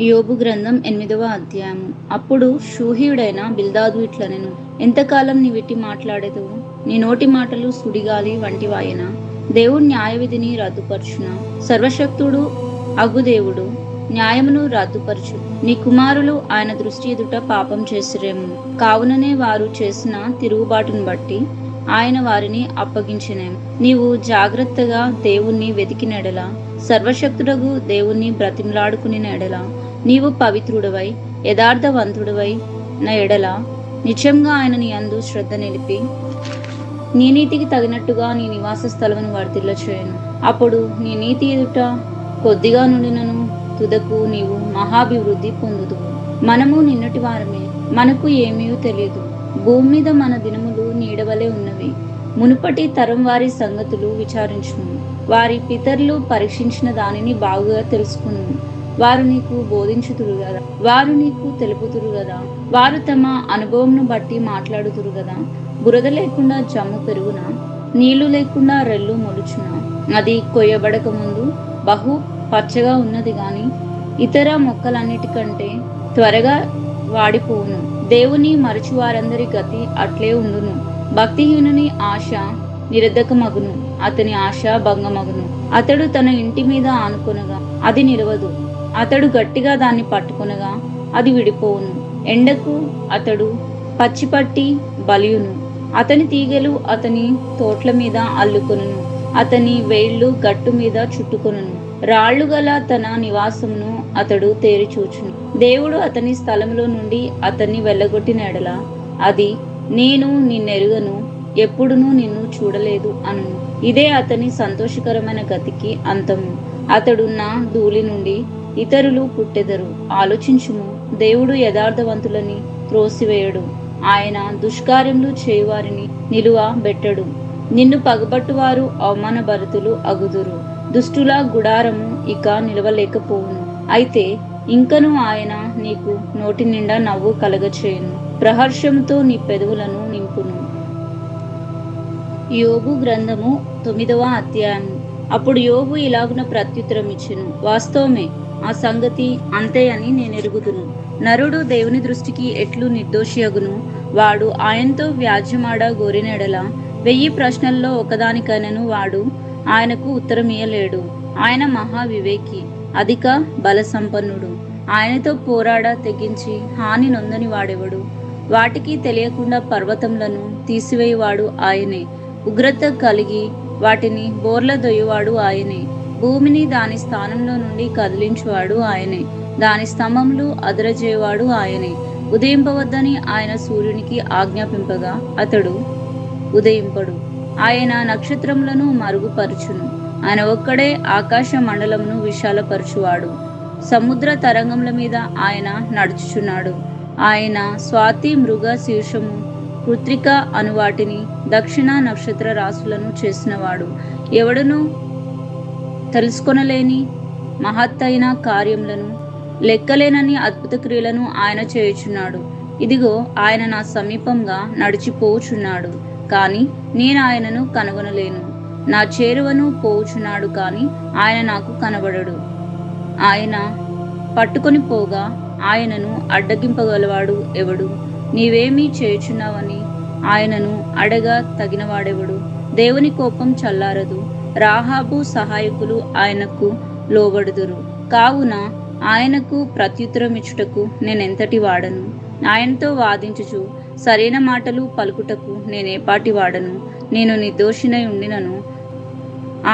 యోబు గ్రంథం 8వ అధ్యాయము. అప్పుడు షూహీయుడైన బిల్దాదు ఇట్లనెను, ఎంతకాలం నీవిట్టి మాట్లాడెదవు? నీ నోటి మాటలు సుడిగాలి వంటివాయెనా? దేవుడు న్యాయవిధిని రద్దుపరచునా? సర్వశక్తుడు అగు దేవుడు న్యాయమును రద్దుపరచు. నీ కుమారులు ఆయన దృష్టి ఎదుట పాపం చేసిరేమో, కావుననే వారు చేసిన తిరుగుబాటును బట్టి ఆయన వారిని అప్పగించినేమో. నీవు జాగ్రత్తగా దేవుణ్ణి వెతికినెడల, సర్వశక్తుడగు దేవుణ్ణి బ్రతిమలాడుకుని ఎడల, నీవు పవిత్రుడవై యథార్థవంతుడవై నా ఎడల నిత్యంగా ఆయన నీ యందు శ్రద్ధ నిలిపి నీ నీతికి తగినట్టుగా నీ నివాస స్థలమును వర్ధిల్ల చేయను. అప్పుడు నీ నీతి ఎదుట కొద్దిగా నుండినను తుదకు నీవు మహాభివృద్ధి పొందుదువు. మనము నిన్నటి వారమే, మనకు ఏమీ తెలియదు. భూమి మీద మన దినములు నీడవలే ఉన్నవి. మునుపటి తరం వారి సంగతులు విచారించుము. వారి పితరులు పరీక్షించిన దానిని బాగుగా తెలుసుకును. వారు నీకు బోధించుతురు కదా, వారు నీకు తెలుపుతురు కదా, వారు తమ అనుభవంను బట్టి మాట్లాడుతురు కదా. బురద లేకుండా జమ్ము పెరుగునా? నీళ్లు లేకుండా రెల్లు మొలుచునా? అది కొయ్యబడక ముందు బహు పచ్చగా ఉన్నది గాని ఇతర మొక్కలన్నిటికంటే త్వరగా వాడిపోవును. దేవుని మరచి వారందరి గతి అట్లే ఉండును. భక్తిహీనుని ఆశ నిరర్ధకమగును, అతని ఆశ భంగమగును. అతడు తన ఇంటి మీద ఆనుకొనగా అది నిలవదు. అతడు గట్టిగా దాన్ని పట్టుకొనగా అది విడిపోవును. ఎండకు అతడు పచ్చిపట్టి బలియును. అతని తీగలు అతని తోట్ల మీద అల్లుకొనును. అతని వేళ్లు గట్టు మీద చుట్టుకొనును. రాళ్లు గల తన నివాసమును అతడు తేరిచూచును. దేవుడు అతని స్థలములో నుండి అతన్ని వెళ్ళగొట్టిన ఎడల అది, నేను నిన్నెరుగను, ఎప్పుడునూ నిన్ను చూడలేదు అనును. ఇదే అతని సంతోషకరమైన గతికి అంతము. అతడున్న ధూళి నుండి ఇతరులు పుట్టెదరు. ఆలోచించుము, దేవుడు యథార్థవంతులని త్రోసివేయడు. ఆయన దుష్కార్యములు చేయువారిని నిలువ బెట్టడు. నిన్ను పగబట్టువారు అవమానభరితులు అగుదురు. దుష్టుల గుడారము ఇక నిలవలేకపోవును. అయితే ఇంకను ఆయన నీకు నోటి నిండా నవ్వు కలగచేయును, ప్రహర్షముతో నీ పెదవులను నింపును. యోబు గ్రంథము 9వ అధ్యాయము. అప్పుడు యోబు ఇలాగున ప్రత్యుత్తరం ఇచ్చెను, వాస్తవమే, ఆ సంగతి అంతే అని నేనెరుగుదును. నరుడు దేవుని దృష్టికి ఎట్లు నిర్దోషియగును? వాడు ఆయనతో వ్యాజ్యమాడ గోరినెడల 1000 ప్రశ్నల్లో ఒకదానికైనను వాడు ఆయనకు ఉత్తరమియ్యలేడు. ఆయన మహావివేకి, అధిక బల సంపన్నుడు. ఆయనతో పోరాడ తెగించి హాని నొందని వాడెవడు? వాటికి తెలియకుండా పర్వతములను తీసివేయువాడు ఆయనే. ఉగ్రత కలిగి వాటిని బోర్ల దొయ్యువాడు ఆయనే. భూమిని దాని స్థానంలో నుండి కదిలించువాడు ఆయనే. దాని స్తంభములు అదరజేవాడు ఆయనే. ఉదయింపవద్దని ఆయన సూర్యునికి ఆజ్ఞాపింపగా అతడు ఉదయింపడు. ఆయన నక్షత్రములను మరుగుపరుచును. ఆయన ఒక్కడే ఆకాశ మండలమును విశాలపరచువాడు. సముద్ర తరంగముల మీద ఆయన నడుచుచున్నాడు. ఆయన స్వాతి మృగ శీర్షము కృత్రిక అనువాటిని దక్షిణ నక్షత్ర రాశులను చేసినవాడు. ఎవడును తెలుసుకొనలేని మహత్తైన కార్యములను, లెక్కలేనని అద్భుత క్రియలను ఆయన చేయుచున్నాడు. ఇదిగో, ఆయన నా సమీపంగా నడిచిపోవుచున్నాడు, కాని నేను ఆయనను కనుగొనలేను. నా చేరువను పోవుచున్నాడు, కాని ఆయన నాకు కనబడడు. ఆయన పట్టుకొని పోగా ఆయనను అడ్డగింపగలవాడు ఎవడు? నీవేమీ చేయుచున్నావని ఆయనను అడగ తగినవాడెవడు? దేవుని కోపం చల్లారదు. రాహాబు సహాయకులు ఆయనకు లోబడుదురు. కావున ఆయనకు ప్రత్యుత్తరమిచ్చుటకు నేనెంతటి వాడను? ఆయనతో వాదించుచు సరైన మాటలు పలుకుటకు నేనేపాటి వాడను? నేను నిర్దోషినై ఉండినను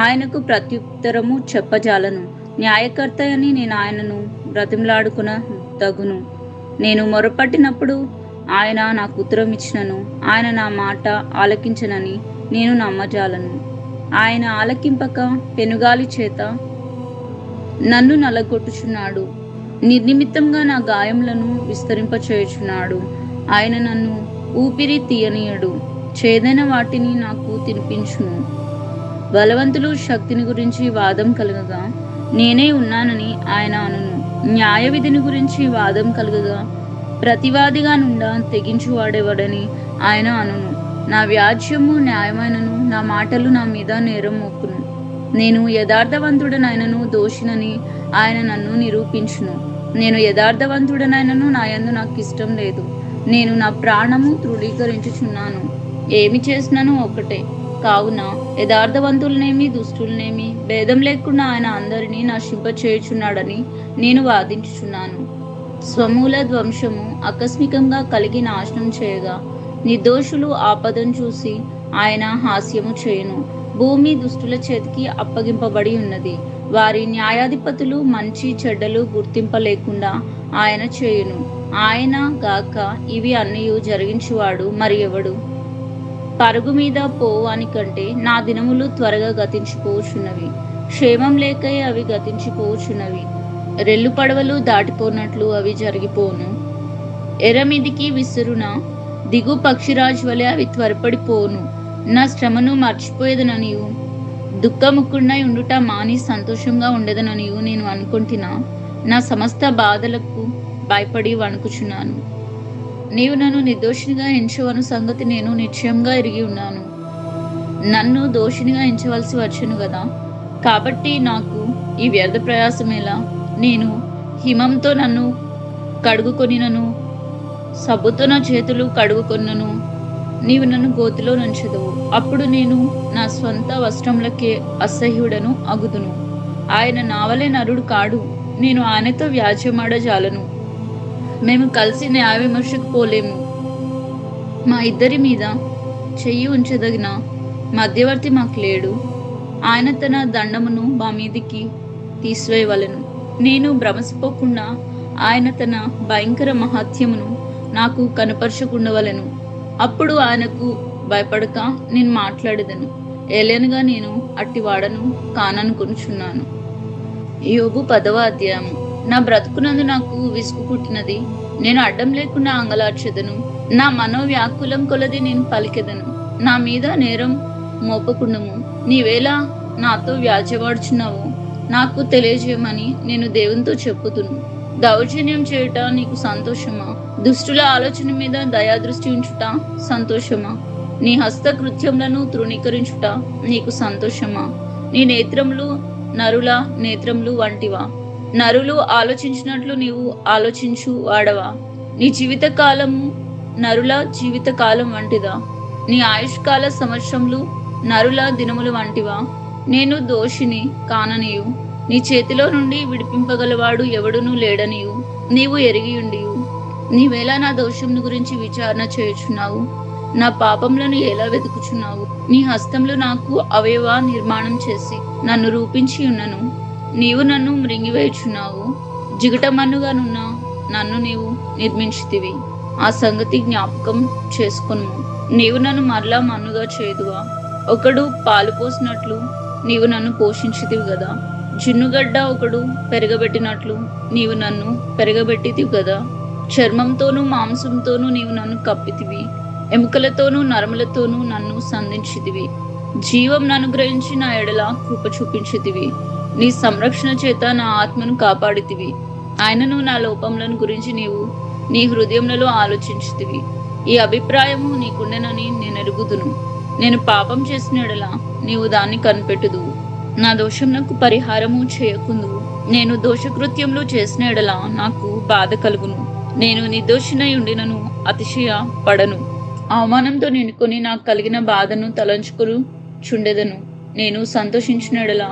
ఆయనకు ప్రత్యుత్తరము చెప్పజాలను. న్యాయకర్త అని నేను ఆయనను బ్రతిమలాడుకున తగును. నేను మొరపట్టినప్పుడు ఆయన నాకు ఉత్తరం ఇచ్చినను, ఆయన నా మాట ఆలకించనని నేను నమ్మజాలను. ఆయన ఆలకింపక పెనుగాలి చేత నన్ను నలగొట్టుచున్నాడు. నిర్నిమిత్తంగా నా గాయములను విస్తరింపచేయుచున్నాడు. ఆయన నన్ను ఊపిరి తీయనీయడు. చేదైన వాటిని నాకు తినిపించును. బలవంతులు శక్తిని గురించి వాదం కలగగా నేనే ఉన్నానని ఆయన అనును. న్యాయ విధిని గురించి వాదం కలగగా ప్రతివాదిగా నుండా తెగించువాడేవాడని ఆయన అనును. నా వ్యాజ్యము న్యాయమైనను, నా మాటలు నా మీద నేరం మోపును. నేను యథార్థవంతుడనైనను దోషినని ఆయన నన్ను నిరూపించును. నేను యథార్థవంతుడనైనను నా యందు నాకు ఇష్టం లేదు. నేను నా ప్రాణము తృణీకరించుచున్నాను. ఏమి చేసినను ఒకటే. కావున యథార్థవంతులనేమి దుష్టులనేమి భేదం లేకుండా ఆయన అందరినీ నశింపచేయుచున్నాడని నేను వాదించుచున్నాను. స్వమూల ధ్వంసము ఆకస్మికంగా కలిగి నాశనం చేయగా నిర్దోషులు ఆపదను చూసి ఆయన హాస్యము చేయును. భూమి దుష్టుల చేతికి అప్పగింపబడి ఉన్నది. వారి న్యాయాధిపతులు మంచి చెడ్డలు గుర్తింపలేకుండా ఆయన చేయును. ఆయన గాక ఇవి అన్నీ జరిగించువాడు మరి ఎవడు? పరుగు మీద పోవాని కంటే నా దినములు త్వరగా గతించిపోవచ్చున్నవి. క్షేమం లేకయే అవి గతించిపోవచ్చున్నవి. రెల్లు పడవలు దాటిపోనట్లు అవి జరిగిపోను. ఎరమిదికి విసురున దిగు పక్షిరాజు వలె అవి త్వరపడిపోను. నా శ్రమను మర్చిపోయేదననియు దుఃఖముకుండా ఉండుట మాని సంతోషంగా ఉండేదననియు నేను అనుకుంటున్నా. నా సమస్త బాధలకు భయపడి వణుకుచున్నాను. నీవు నన్ను నిర్దోషినిగా ఎంచవను సంగతి నేను నిశ్చయంగా ఎరిగి ఉన్నాను. నన్ను దోషినిగా ఎంచవలసి వచ్చును కదా. కాబట్టి నాకు ఈ వ్యర్థ ప్రయాసమేలా? నేను హిమంతో నన్ను కడుగుకొనినను, సబ్బుతో నా చేతులు కడుగుకొన్నను. నీవు నన్ను గోతిలో నుంచెదవు. అప్పుడు నేను నా స్వంత వస్త్రములకే అసహ్యుడను అగుదును. ఆయన నావలే నరుడు కాడు. నేను ఆయనతో వ్యాజ్యమాడజాలను. మేము కలిసి న్యాయ విమర్శకు పోలేము. మా ఇద్దరి మీద చెయ్యి ఉంచదగిన మధ్యవర్తి మాకు లేడు. ఆయన తన దండమును మా మీదికి తీసివేయవలెను. నేను భ్రమసిపోకుండా ఆయన తన భయంకర మహత్యమును నాకు కనపరచకుండవలెను. అప్పుడు ఆయనకు భయపడక నేను మాట్లాడేదను. ఏలైనగా నేను అట్టివాడను కాననుకొనుచున్నాను. యోబు 10వ అధ్యాయం. నా బ్రతుకునందు నాకు విసుగు పుట్టినది. నేను అడ్డం లేకుండా అంగలార్చెదను. నా మనోవ్యాకులం కొలది నేను పలికెదను. నా మీద నేరం మోపకుండము. నీవేలా నాతో వ్యాజ్యవాడుచున్నావు నాకు తెలియజేయమని నేను దేవునితో చెప్పుదును. దౌర్జన్యం చేయుట నీకు సంతోషమా? దుష్టుల ఆలోచన మీద దయాదృష్టి ఉంచుట సంతోషమా? నీ హస్తకృత్యములను తృణీకరించుట నీకు సంతోషమా? నీ నేత్రములు నరుల నేత్రములు వంటివా? నరులు ఆలోచించినట్లు నీవు ఆలోచించు వాడవా? నీ జీవితకాలము నరుల జీవితకాలం వంటిదా? నీ ఆయుష్కాల సంవత్సరములు నరుల దినములు వంటివా? నేను దోషిని కాననియు నీ చేతిలో నుండి విడిపింపగలవాడు ఎవడునూ లేడనియు నీవు ఎరిగియుండియు నీవేలా నా దోషమును గురించి విచారణ చేయుచున్నావు? నా పాపములను ఎలా వెతుకుచున్నావు? నీ హస్తములు నాకు అవయవ నిర్మాణం చేసి నన్ను రూపించి ఉన్నను. నీవు నన్ను మృంగివేయుచున్నావు. జిగటమన్నుగానున్న నన్ను నీవు నిర్మించితివి. ఆ సంగతి జ్ఞాపకం చేసుకొను. నీవు నన్ను మరలా మన్నుగా చేదువా? ఒకడు పాలు పోసినట్లు నీవు నన్ను పోషించితివి గదా. జున్నుగడ్డ ఒకడు పెరగబెట్టినట్లు నీవు నన్ను పెరగబెట్టితివి గదా. చర్మంతోనూ మాంసంతోనూ నీవు నన్ను కప్పితివి. ఎముకలతోనూ నరములతోనూ నన్ను సంధించితివి. జీవం అనుగ్రహించి నా ఎడల కృప చూపించితివి. నీ సంరక్షణ చేత నా ఆత్మను కాపాడితివి. ఆయనను నా లోపములను గురించి నీవు నీ హృదయములలో ఆలోచించితివి. ఈ అభిప్రాయము నీకుండెనని నేను ఎరుగుదును. నేను పాపం చేసిన ఎడల నీవు దాన్ని కనిపెట్టుదువు. నా దోషమునకు పరిహారము చేయకుందువు. నేను దోషకృత్యములు చేసిన ఎడల నాకు బాధ కలుగును. నేను నిర్దోషినై ఉండినను అతిశయ పడను. అవమానంతో నిండుకొని నాకు కలిగిన బాధను తలంచుకుని చుండెదను. నేను సంతోషించిన ఎడల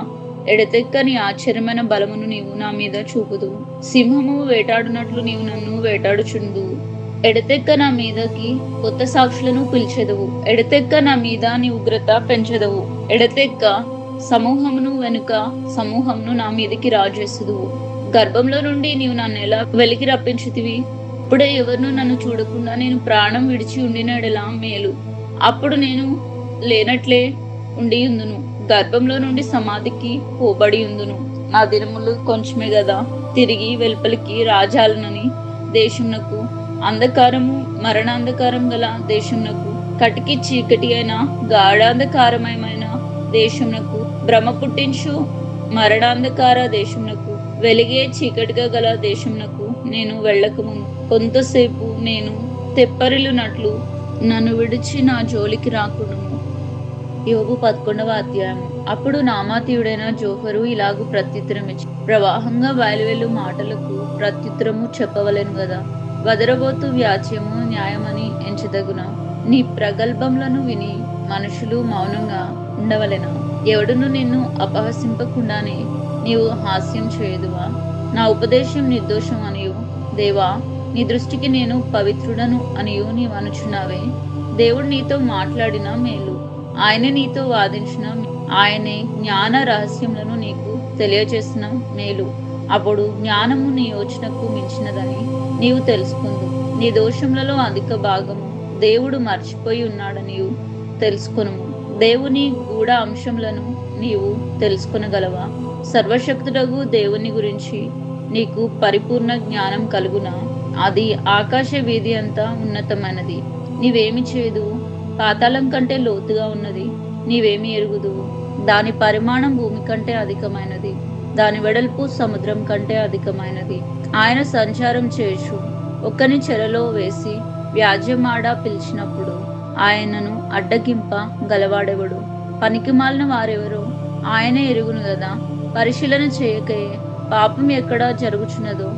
ఎడతెక్కని ఆశ్చర్యమైన బలమును నీవు నా మీద చూపుదువు. సింహము వేటాడునట్లు నీవు నన్ను వేటాడుచుందువు. ఎడతెక్క నా మీదకి కొత్త సాక్షులను పిలిచెదవు. ఎడతెక్క నా మీద నీ ఉగ్రత పెంచెదవు. ఎడతెక్క సమూహమును వెనుక సమూహమును నా మీదకి రాజేసుదువు. గర్భంలో నుండి నీవు నన్ను ఎలా వెలికి రప్పించితివి? ఇప్పుడే ఎవరిను నన్ను చూడకుండా నేను ప్రాణం విడిచి ఉండినడలా మేలు. అప్పుడు నేను లేనట్లే ఉండి ఉందును. గర్భంలో నుండి సమాధికి పోబడి ఉందును. నా దినములు కొంచెమే గదా. తిరిగి వెలుపలికి రాజాలనని దేశమునకు అంధకారము మరణాంధకారం గల దేశమునకు కటికి చీకటి అయిన గాఢాంధకారమయమైన దేశమునకు భ్రమ పుట్టించు మరణాంధకార దేశమునకు వెలిగే చీకటిగా గల దేశమునకు నేను వెళ్ళకముందు కొంతసేపు నేను తెప్పరిల్లునట్లు నన్ను విడిచి నా జోలికి రాకుండుము. యోబు 11వ అధ్యాయము. అప్పుడు నామాతీయుడైన జోఫరు ఇలాగు ప్రత్యుత్తరమిచ్చి, ప్రవాహంగా బయలువెళ్ళు మాటలకు ప్రత్యుత్తరము చెప్పవలెను గదా. వదరబోతు వ్యాజ్యము న్యాయమని ఎంచదగునా? నీ ప్రగల్భములను విని మనుషులు మౌనంగా ఉండవలెనా? ఎవడును నిన్ను అపహసింపకుండానే నీవు హాస్యం చేయుదువా? నా ఉపదేశం నిర్దోషం అనియు, దేవా నీ దృష్టికి నేను పవిత్రుడను అనియు నీవు అనుచున్నావే. దేవుడు నీతో మాట్లాడిన మేలు, ఆయనే నీతో వాదించిన, ఆయనే జ్ఞాన రహస్యములను నీకు తెలియజేసిన మేలు. అప్పుడు జ్ఞానము నీ యోచనకు మించినదని నీవు తెలుసుకుందు. నీ దోషములలో అధిక భాగము దేవుడు మర్చిపోయి ఉన్నాడని తెలుసుకొనుము. దేవుని గూఢ అంశములను నీవు తెలుసుకొనగలవా? సర్వశక్తుడగు దేవుని గురించి నీకు పరిపూర్ణ జ్ఞానం కలుగునా? అది ఆకాశ వీధి అంతా ఉన్నతమైనది. నీవేమి చేయదు? పాతాళం కంటే లోతుగా ఉన్నది. నీవేమి ఎరుగుదువు? దాని పరిమాణం భూమి కంటే అధికమైనది, దాని వెడల్పు సముద్రం కంటే అధికమైనది. ఆయన సంచారం చేయుచు ఒక్కని చెరలో వేసి వ్యాజ్యమాడ పిలిచినప్పుడు ఆయనను అడ్డగింప గలవాడెవడు? పనికిమాలిన వారెవరో ఆయనే ఎరుగును గదా. పరిశీలన చేయకయే పాపం ఎక్కడ జరుగుచున్నదో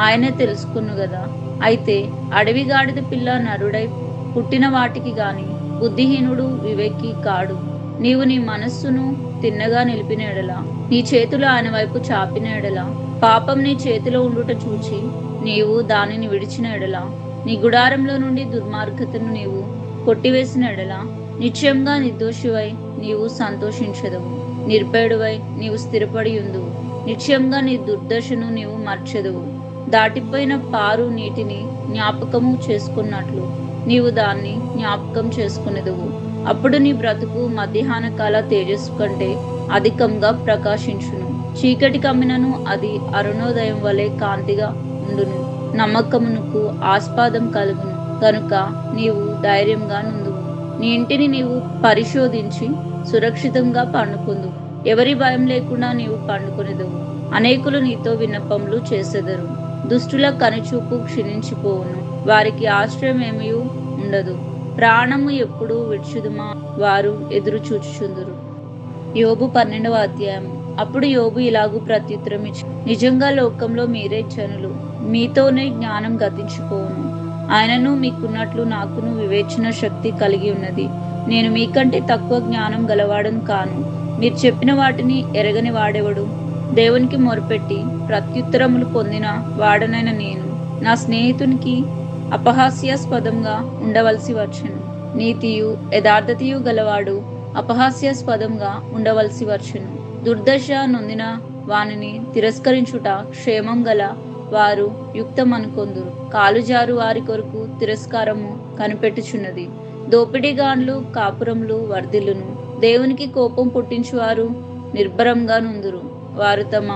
ఆయనే తెలుసుకును గదా. అయితే అడవి గాడిద పిల్ల నరుడై పుట్టిన వాటికి గాని బుద్ధిహీనుడు వివేకి కాడు. నీవు నీ మనస్సును తిన్నగా నిలిపిన ఎడల, నీ చేతులు ఆయన వైపు చాపిన ఎడల, పాపం నీ చేతిలో ఉండుట చూచి నీవు దానిని విడిచిన ఎడల, నీ గుడారంలో నుండి దుర్మార్గతను నీవు కొట్టివేసిన ఎడల, నిశ్చయంగా నిర్దోషివై నీవు సంతోషించదవు, నిర్భయుడివై నీవు స్థిరపడి ఉందువు. నిశ్చయంగా నీ దుర్దశను నీవు మర్చెదవు. దాటిపోయిన పారు నీటిని జ్ఞాపకము చేసుకున్నట్లు నీవు దాన్ని జ్ఞాపకం చేసుకునేదువు. అప్పుడు నీ బ్రతుకు మధ్యాహ్న కాల తేజస్సు కంటే అధికంగా ప్రకాశించును. చీకటి కమ్మినను అది అరుణోదయం వలె కాంతిగా ఉండును. నమ్మకమునకు ఆస్పాదం కలుగును కనుక నీవు ధైర్యంగా నుందువు. నీ ఇంటిని నీవు పరిశోధించి సురక్షితంగా పండుకుందు. ఎవరి భయం లేకుండా నీవు పండుకునేదువు. అనేకులు నీతో విన్నపములు చేసెదరు. దుష్టుల కనుచూపు క్షీణించిపోవును, వారికి ఆశ్రయం ఏమీ ఉండదు. ప్రాణము ఎప్పుడు విడిచుదుమా వారు ఎదురు చూచుచుందురు. యోబు 12వ అధ్యాయం. అప్పుడు యోబు ఇలాగూ ప్రత్యుత్తరం ఇచ్చి, నిజంగా లోకంలో మీరే జనులు, మీతోనే జ్ఞానం గతించిపోవును. ఆయనను మీకున్నట్లు నాకును వివేచన శక్తి కలిగి ఉన్నది. నేను మీకంటే తక్కువ జ్ఞానం గలవాడను కాను. మీరు చెప్పిన వాటిని ఎరగని వాడెవడు? దేవునికి మొరపెట్టి ప్రత్యుత్తరములు పొందిన వాడనైన నేను నా స్నేహితునికి అపహాస్యాస్పదంగా ఉండవలసి వచ్చును. నీతియు యథార్థతయు గలవాడు అపహాస్యాస్పదంగా ఉండవలసి వచ్చును. దుర్దశ నొందిన వానిని తిరస్కరించుట క్షేమం గల వారు యుక్తమనుకొందురు. కాలుజారు వారి కొరకు తిరస్కారము కనిపెట్టుచున్నది. దోపిడిగాండ్లు కాపురములు వర్ధిల్లును. దేవునికి కోపం పుట్టించువారు నిర్భరంగా నుందురు. వారు తమ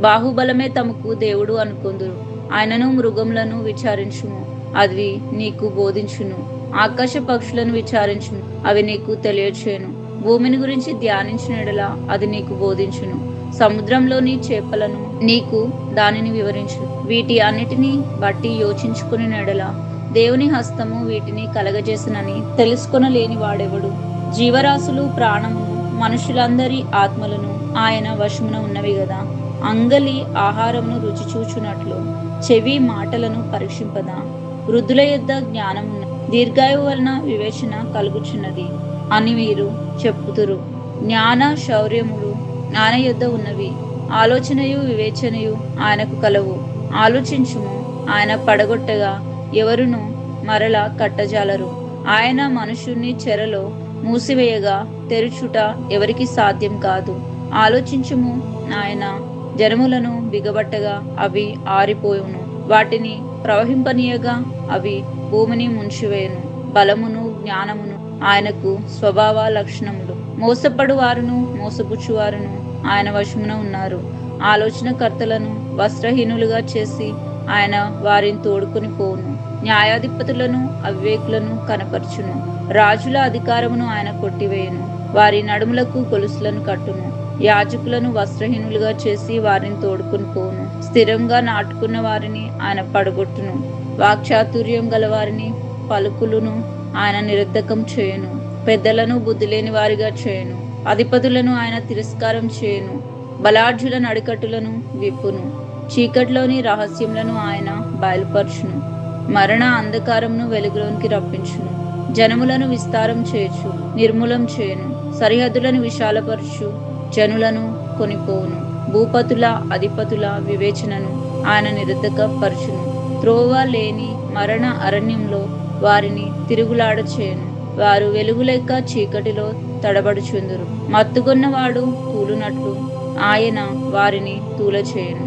బాహుబలమే తమకు దేవుడు అనుకొందురు. ఆయనను మృగములను విచారించుము, అవి నీకు బోధించును. ఆకాశ పక్షులను విచారించుము, అవి నీకు తెలియచేయును. భూమిని గురించి ధ్యానించిన ఎడల అది నీకు బోధించును. సముద్రంలోని చేపలను నీకు దానిని వివరించును. వీటి అన్నిటినీ బట్టి యోచించుకుని ఎడల దేవుని హస్తము వీటిని కలగజేసినని తెలుసుకొనలేని వాడెవడు? జీవరాశులు ప్రాణమును మనుషులందరి ఆత్మలను ఆయన వశమున ఉన్నవి గదా. అంగలి ఆహారమును రుచి చూచునట్లు చెవి మాటలను పరీక్షింపదా? వృద్ధుల యొద్ద జ్ఞానమున్న, దీర్ఘాయువు వలన వివేచన కలుగుచున్నది అని వీరు చెప్పుతురు. జ్ఞాన శౌర్యములు ఆయన యొద్ద ఉన్నవి, ఆలోచనయు వివేచనయు ఆయనకు కలవు. ఆలోచించుము, ఆయన పడగొట్టగా ఎవరును మరల కట్టజాలరు. ఆయన మనుషుణ్ణి చెరలో మూసివేయగా తెరుచుట ఎవరికి సాధ్యం కాదు. ఆలోచించుము, ఆయన జనములను బిగబట్టగా అవి ఆరిపోవును. వాటిని ప్రవహింపనీయగా అవి భూమిని ముంచివేయును. బలమును జ్ఞానమును ఆయనకు స్వభావ లక్షణములు. మోసపడు వారును మోసపుచ్చువారును ఆయన వశమున ఉన్నారు. ఆలోచనకర్తలను వస్త్రహీనులుగా చేసి ఆయన వారిని తోడుకుని పోవును. న్యాయాధిపతులను అవివేకులను కనపరచును. రాజుల అధికారమును ఆయన కొట్టివేయును. వారి నడుములకు గొలుసులను కట్టును. యాజకులను వస్త్రహీనులుగా చేసి వారిని తోడుకుని పోవును. స్థిరంగా నాటుకున్న వారిని ఆయన పడగొట్టును. వాక్చాతుర్యం గల వారిని పలుకులను ఆయన నిరర్ధకం చేయును. పెద్దలను బుద్ధి లేని వారిగా చేయను. అధిపతులను ఆయన తిరస్కారం చేయను. బలాఢ్యుల నడికట్టులను విప్పును. చీకటిలోని రహస్యములను ఆయన బయలుపరచును. మరణ అంధకారమును వెలుగులోనికి రప్పించును. జనములను విస్తారం చేయొచ్చు, నిర్మూలం చేయను. సరిహద్దులను విశాలపరచు, జనులను కొనిపోవును. భూపతుల అధిపతుల వివేచనను ఆయన నిరర్ధకపరచును. త్రోవ లేని మరణ అరణ్యంలో వారిని తిరుగులాడ చేయను. వారు వెలుగులేక చీకటిలో తడబడుచుందురు. మత్తుగొన్నవాడు తూలునట్లు ఆయన వారిని తూలచేయను.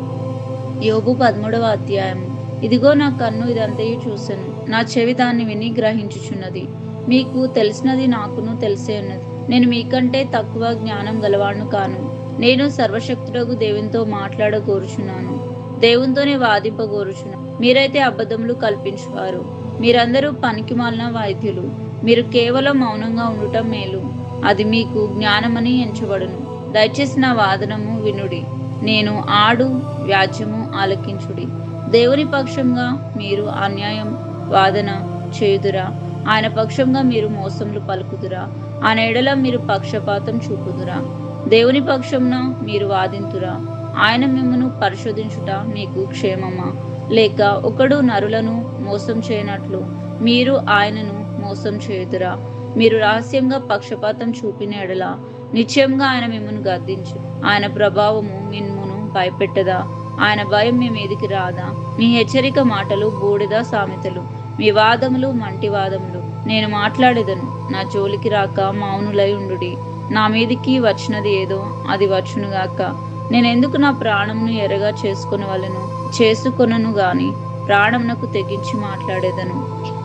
యోబు 13వ అధ్యాయము. ఇదిగో నా కన్ను ఇదంతయు చూసెను, నా చెవి దాన్ని విని గ్రహించుచున్నది. మీకు తెలిసినది నాకును తెలిసే ఉన్నది. నేను మీకంటే తక్కువ జ్ఞానం గలవాడును కాను. నేను సర్వశక్తుడగు దేవునితో మాట్లాడగోరుచున్నాను, దేవునితోనే వాదింపగోరుచున్నాను. మీరైతే అబద్ధములు కల్పించువారు. మీరందరూ పనికిమాలిన వైద్యులు. మీరు కేవలం మౌనంగా ఉండటం మేలు, అది మీకు జ్ఞానమని ఎంచబడును. దయచేసి నా వాదనము వినుడి, నేను ఆడు వ్యాజ్యము ఆలకించుడి. దేవుని పక్షంగా మీరు అన్యాయం వాదన చేయుదురా? ఆయన పక్షంగా మీరు మోసములు పలుకుదురా? ఆయన ఎడల మీరు పక్షపాతం చూపుదురా? దేవుని పక్షంన మీరు వాదింతురా? ఆయన మిమ్మను పరిశోధించుట మీకు క్షేమమా? లేక ఒకడు నరులను మోసం చేయనట్లు మీరు ఆయనను మోసం చేయుదురా? మీరు రహస్యంగా పక్షపాతం చూపిన ఎడల నిశ్చయంగా ఆయన మిమ్మను గద్దించు. ఆయన ప్రభావము మిమ్మును భయపెట్టదా? ఆయన భయం మీ మీదికి రాదా? మీ హెచ్చరిక మాటలు బూడిద సామెతలు, మీ వాదములు మంటి వాదములు. నేను మాట్లాడేదను, నా జోలికి రాక మౌనులై ఉండుడి. నా మీదికి వచ్చినది ఏదో అది వచ్చునుగాక. నేనెందుకు నా ప్రాణమును ఎరగా చేసుకొనను గాని ప్రాణమునకు తెగించి మాట్లాడేదను.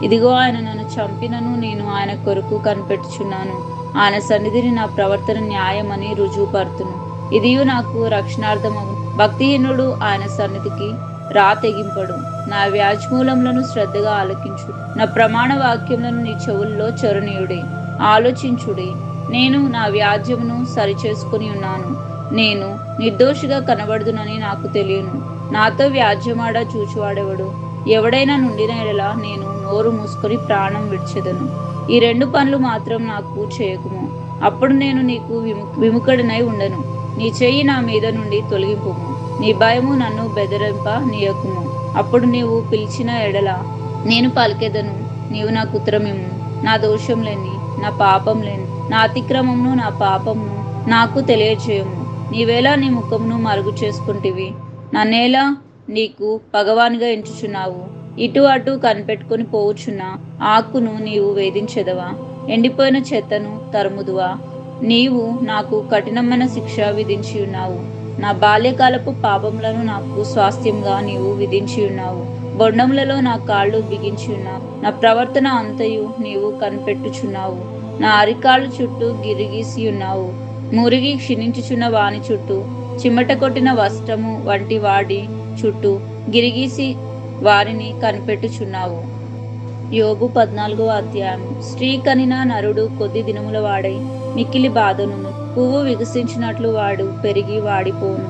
ఇదిగో ఆయన నన్ను చంపినను నేను ఆయన కొరకు కనిపెట్టుచున్నాను. ఆయన సన్నిధిని నా ప్రవర్తన న్యాయమని రుజువుపరుతును. ఇదియు నాకు రక్షణార్థమగు. భక్తిహీనుడు ఆయన సన్నిధికి తెగింపడు. నా వ్యాజ్మూలములను శ్రద్ధగా ఆలకించు. నా ప్రమాణ వాక్యములను నీ చెవుల్లో చొరనీయుడి. ఆలోచించుడి. నేను నా వ్యాజ్యమును సరిచేసుకుని ఉన్నాను. నేను నిర్దోషిగా కనబడుదునని నాకు తెలియను. నాతో వ్యాజ్యమాడ చూచువాడెవడు? ఎవడైనా నుండిన ఎడల నేను నోరు మూసుకొని ప్రాణం విడిచెదను. ఈ 2 పనులు మాత్రం నాకు చేయకుము, అప్పుడు నేను నీకు విముఖుడనై ఉండను. నీ చెయ్యి నా మీద నుండి తొలగింపుము. నీ భయము నన్ను బెదరింప నీయకుము. అప్పుడు నీవు పిలిచిన ఎడల నేను పలికెదను. నీవు నాకు ఉత్తరమిమ్ము. నా దోషం లేని, నా పాపం లేని, నా అతిక్రమమును నా పాపమును నాకు తెలియచేయము. నీవేలా నీ ముఖమును మరుగు చేసుకుంటివి? నన్నేలా నీకు పగవానిగా ఎంచుచున్నావు? ఇటు అటు కనిపెట్టుకుని పోవుచున్న ఆకును నీవు వేధించెదవా? ఎండిపోయిన చెత్తను తరుముదువా? నీవు నాకు కఠినమైన శిక్ష విధించి ఉన్నావు. నా బాల్యకాలపు పాపములను నాకు స్వాస్థ్యంగా నీవు విధించి ఉన్నావు. బొండములలో నా కాళ్ళు బిగించి ఉన్నావు. నా ప్రవర్తన అంతయు నీవు కనిపెట్టుచున్నావు. నా అరికాళ్ళు చుట్టూ గిరిగీసి ఉన్నావు. మురిగి క్షీణించుచున్న వాని చుట్టూ, చిమ్మట కొట్టిన వస్త్రము వంటి వాడి చుట్టూ గిరిగీసి వారిని కనిపెట్టుచున్నావు. యోబు 14వ అధ్యాయం. స్త్రీ కనిన నరుడు కొద్ది దినముల వాడై మిక్కిలి బాధనును. పువ్వు వికసించినట్లు వాడు పెరిగి వాడిపోను.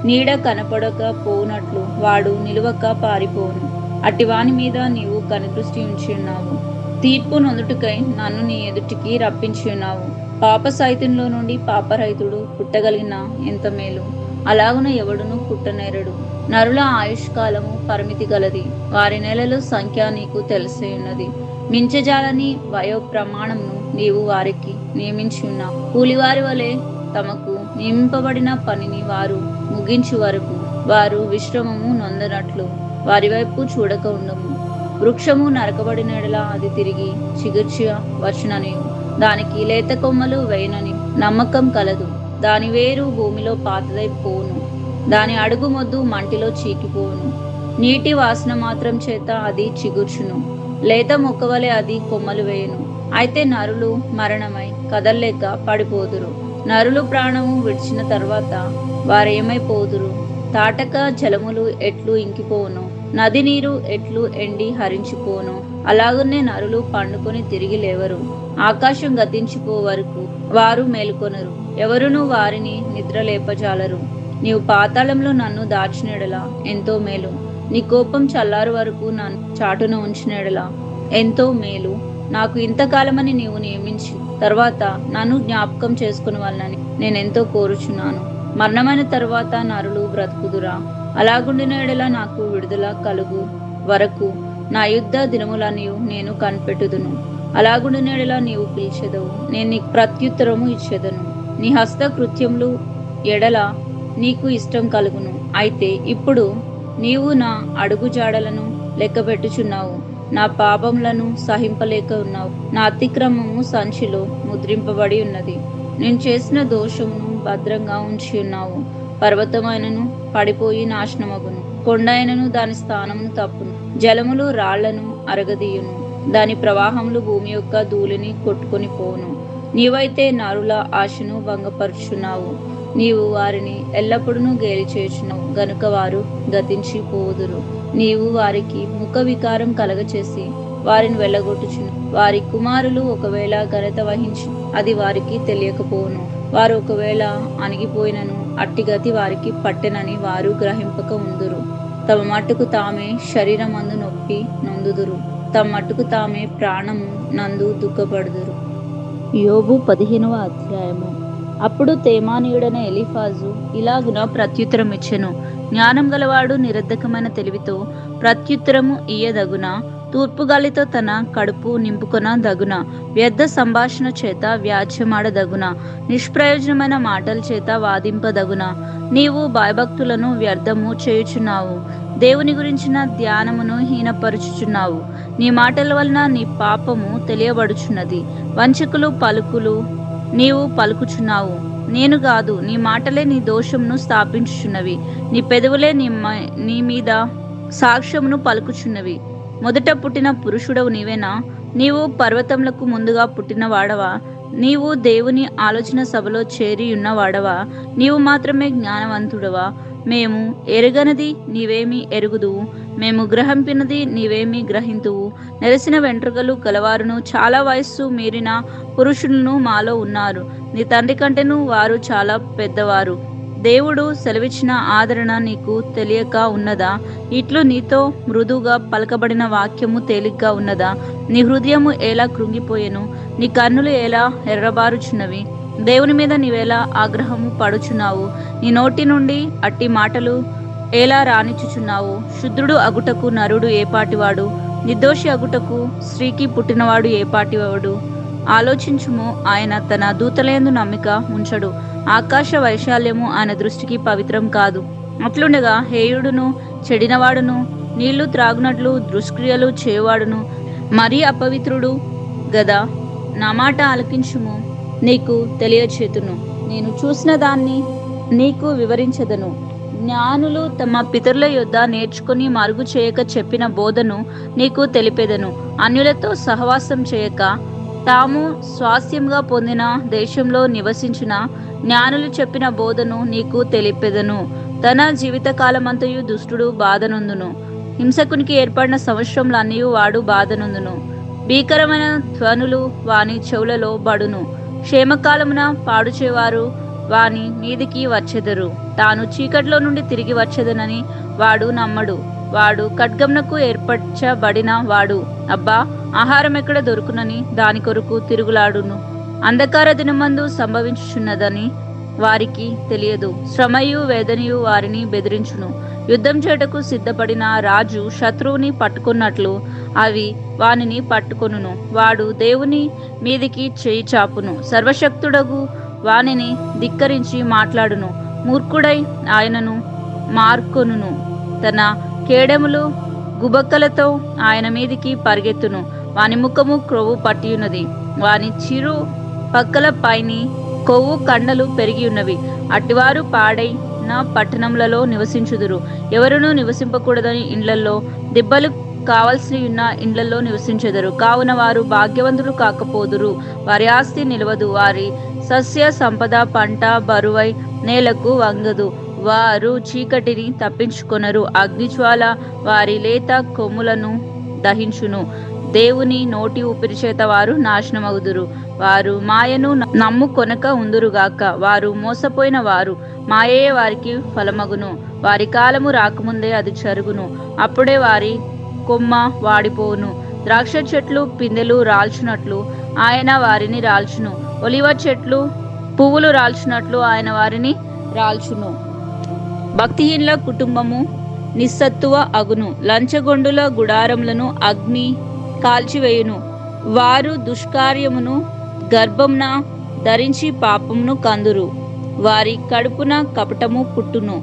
నీడ కనపడక పోనట్లు వాడు నిలువక పారిపోను. అట్టివాని మీద నీవు కనుదృష్టి ఉంచి ఉన్నావు. తీర్పు నొందుటకై నన్ను నీ ఎదుటికి రప్పించి ఉన్నావు. పాప సైతంలో నుండి పాపరహితుడు పుట్టగలిగిన ఎంత మేలు! అలాగున ఎవడును పుట్టనేరడు. నరుల ఆయుష్కాలము పరిమితి గలది. వారి నెలల సంఖ్య నీకు తెలిసే ఉన్నది. మించజాలని వయో ప్రమాణమును నీవు వారికి నియమించి ఉన్నావు. కూలివారి వలె తమకు నియమింపబడిన పనిని వారు ముగించు వరకు వారు విశ్రమము నొందనట్లు వారి వైపు చూడక ఉండము. వృక్షము నరకబడిన ఎడల అది తిరిగి చిగుర్చి వచ్చునని, దానికి లేత కొమ్మలు వేయనని నమ్మకం కలదు. దాని వేరు భూమిలో పాతదై పోను. దాని అడుగు మొద్దు మంటిలో చీకిపోను. నీటి వాసన మాత్రం చేత అది చిగుర్చును. లేత మొక్కవలే అది కొమ్మలు వేయును. అయితే నరులు మరణమై కదల్లేక పడిపోదురు. నరులు ప్రాణము విడిచిన తర్వాత వారేమైపోదురు? తాటక జలములు ఎట్లు ఇంకిపోను, నది నీరు ఎట్లు ఎండి హరించిపోను, అలాగనే నరులు పండుకొని తిరిగి లేవరు. ఆకాశం గతించిపో వరకు వారు మేలుకొనరు. ఎవరునూ వారిని నిద్ర లేపజాలరు. నీవు పాతాళంలో నన్ను దాచినెడలా ఎంతో మేలు. నీ కోపం చల్లారు వరకు నన్ను చాటున ఉంచినెడలా ఎంతో మేలు. నాకు ఇంతకాలమని నీవు నియమించి తర్వాత నన్ను జ్ఞాపకం చేసుకుని వాళ్ళని నేనెంతో కోరుచున్నాను. మరణమైన తర్వాత నరులు బ్రతుకుదురా? అలాగుండిన ఎడల నాకు విడుదల కలుగు వరకు నా యుద్ధ దినములనియు నేను కనిపెట్టుదును. అలాగుండిన ఎడల నీవు పిలిచెదవు, నేను నీకు ప్రత్యుత్తరము ఇచ్చేదను. నీ హస్త కృత్యములు ఎడల నీకు ఇష్టం కలుగును. అయితే ఇప్పుడు నీవు నా అడుగుజాడలను లెక్కపెట్టుచున్నావు, నా పాపములను సహింపలేక ఉన్నావు. నా అతిక్రమము సంచిలో ముద్రింపబడి ఉన్నది. నేను చేసిన దోషమును భద్రంగా ఉంచి ఉన్నావు. పర్వతమైనను పడిపోయి నాశనమగును, కొండైనను దాని స్థానమును తప్పును. జలములు రాళ్లను అరగదీయును, దాని ప్రవాహములు భూమి యొక్క ధూళిని కొట్టుకొని పోవును. నీవైతే నరుల ఆశను భంగపరుచున్నావు. నీవు వారిని ఎల్లప్పుడూ గేలి చేయుచున్నావు గనుక వారు గతించి పోదురు. నీవు వారికి ముఖ వికారం కలగచేసి వారిని వెళ్ళగొట్టుచును. వారి కుమారులు ఒకవేళ ఘనత వహించి అది వారికి తెలియకపోవును. వారు ఒకవేళ అణిగిపోయినను అట్టిగతి వారికి పట్టెనని వారు గ్రహింపక ఉందురు. తమ మట్టుకు తామే శరీరమందు నొప్పి నొందుదురు, తమ మట్టుకు తామే ప్రాణము నందు దుఃఖపడుదురు. యోబు 15వ అధ్యాయము. అప్పుడు తేమానీయుడైన ఎలీఫాజు ఇలాగున ప్రత్యుత్తరం ఇచ్చెను. జ్ఞానం గలవాడు నిరర్ధకమైన తెలివితో ప్రత్యుత్తరము ఇయ్యదగున? తూర్పుగాలితో తన కడుపు నింపుకొన దగున? వ్యర్థ సంభాషణ చేత వ్యాజ్యమాడదగున? నిష్ప్రయోజనమైన మాటల చేత వాదింపదగున? నీవు భయభక్తులను వ్యర్థము చేయుచున్నావు, దేవుని గురించిన ధ్యానమును హీనపరుచుచున్నావు. నీ మాటల వలన నీ పాపము తెలియబడుచున్నది, వంచకులు పలుకులు నీవు పలుకుచున్నావు. నేను కాదు, నీ మాటలే నీ దోషమును స్థాపించుచున్నవి. నీ పెదవులే నీ మీద సాక్ష్యమును పలుకుచున్నవి. మొదట పుట్టిన పురుషుడవు నీవేనా? నీవు పర్వతములకు ముందుగా పుట్టిన వాడవా? నీవు దేవుని ఆలోచన సభలో చేరి ఉన్నవాడవా? నీవు మాత్రమే జ్ఞానవంతుడవా? మేము ఎరగనది నీవేమి ఎరుగుదువు, మేము గ్రహింపినది నీవేమి గ్రహింతువు. నెరసిన వెంట్రుకలు గలవారును చాలా వయస్సు మీరిన పురుషులను మాలో ఉన్నారు. నీ తండ్రి కంటేను వారు చాలా పెద్దవారు. దేవుడు సెలవిచ్చిన ఆదరణ నీకు తెలియక ఉన్నదా? ఇట్లు నీతో మృదువుగా పలకబడిన వాక్యము తేలిగ్గా ఉన్నదా? నీ హృదయము ఎలా కృంగిపోయెను, నీ కన్నులు ఎలా ఎర్రబారుచున్నవి? దేవుని మీద నీవేలా ఆగ్రహము పడుచున్నావు? నీ నోటి నుండి అట్టి మాటలు ఎలా రానిచ్చుచున్నావు? శుద్ధుడు అగుటకు నరుడు ఏపాటివాడు? నిర్దోషి అగుటకు స్త్రీకి పుట్టినవాడు ఏపాటివాడు? ఆలోచించుము, ఆయన తన దూతలందు నమ్మిక ఉంచడు. ఆకాశ వైశాల్యము ఆయన దృష్టికి పవిత్రం కాదు. అట్లుండగా హేయుడును చెడినవాడును నీళ్లు త్రాగునట్లు దుష్క్రియలు చేయువాడును మరీ అపవిత్రుడు గదా. నా మాట ఆలకించుము, నీకు తెలియచేతును. నేను చూసిన దాన్ని నీకు వివరించదను. జ్ఞానులు తమ పితరుల యొద్ద నేర్చుకుని మరుగు చేయక చెప్పిన బోధను నీకు తెలిపేదను. అన్యులతో సహవాసం చేయక తాము స్వాస్థ్యంగా పొందిన దేశంలో నివసించిన జ్ఞానులు చెప్పిన బోధను నీకు తెలిపేదను. తన జీవితకాలమంతయు దుష్టుడు బాధనొందును, హింసకునికి ఏర్పడిన సంవత్సరములన్నీ వాడు బాధనొందును. భీకరమైన ధ్వనులు వాని చెవులలో బడును. క్షేమకాలమున పాడుచేవారు వాని మీదికి వచ్చెదరు. తాను చీకట్లో నుండి తిరిగి వచ్చేదనని వాడు నమ్మడు. వాడు ఖడ్గమునకు ఏర్పరచబడిన వాడు. అబ్బా, ఆహారం ఎక్కడ దొరుకునని దాని కొరకు తిరుగులాడును. అంధకార దినమందు సంభవించుచున్నదని వారికి తెలియదు. శ్రమయు వేదనయు వారిని బెదిరించును. యుద్ధం చేటకు సిద్ధపడిన రాజు శత్రువుని పట్టుకున్నట్లు అవి వానిని పట్టుకొనును. వాడు దేవుని మీదికి చేయి చాపును. సర్వశక్తుడగు వానిని ధిక్కరించి మాట్లాడును. మూర్ఖుడై ఆయనను మార్కొనును. తన కేడెములు గుబక్కలతో ఆయన మీదికి పరిగెత్తును. వాని ముఖము క్రొవ్వు పట్టియున్నది, వాని చిరు పక్కల పైని కొవ్వు కండలు పెరిగి ఉన్నవి. అట్టివారు పాడైన పట్టణములలో నివసించుదురు. ఎవరునూ నివసింపకూడదని ఇండ్లలో దిబ్బలు కావలసి ఉన్న ఇండ్లలో నివసించెదరు. కావున వారు భాగ్యవంతులు కాకపోదురు. వారి ఆస్తి నిలవదు. వారి సస్య సంపద పంట బరువై నేలకు వంగదు. వారు చీకటిని తప్పించుకొనరు. అగ్నిజ్వాల వారి లేత కొమ్ములను దహించును. దేవుని నోటి ఊపిరి చేత వారు నాశనమగుదురు. వారు మాయను నమ్ముకొనక ఉందురుగాక. వారు మోసపోయిన వారు. మాయే వారికి ఫలమగును. వారి కాలము రాకముందే అది జరుగును. అప్పుడే వారి కొమ్మ వాడిపోవును. ద్రాక్ష చెట్లు పిందెలు రాల్చునట్లు ఆయన వారిని రాల్చును. ఒలివ చెట్లు పువ్వులు రాల్చినట్లు ఆయన వారిని రాల్చును. భక్తిహీనుల కుటుంబము నిస్సత్తువ అగును. లంచగొండుల గుడారములను అగ్ని కాల్చివేయును. వారు దుష్కార్యమును గర్భంన ధరించి పాపమును కందురు. వారి కడుపున కపటము పుట్టును.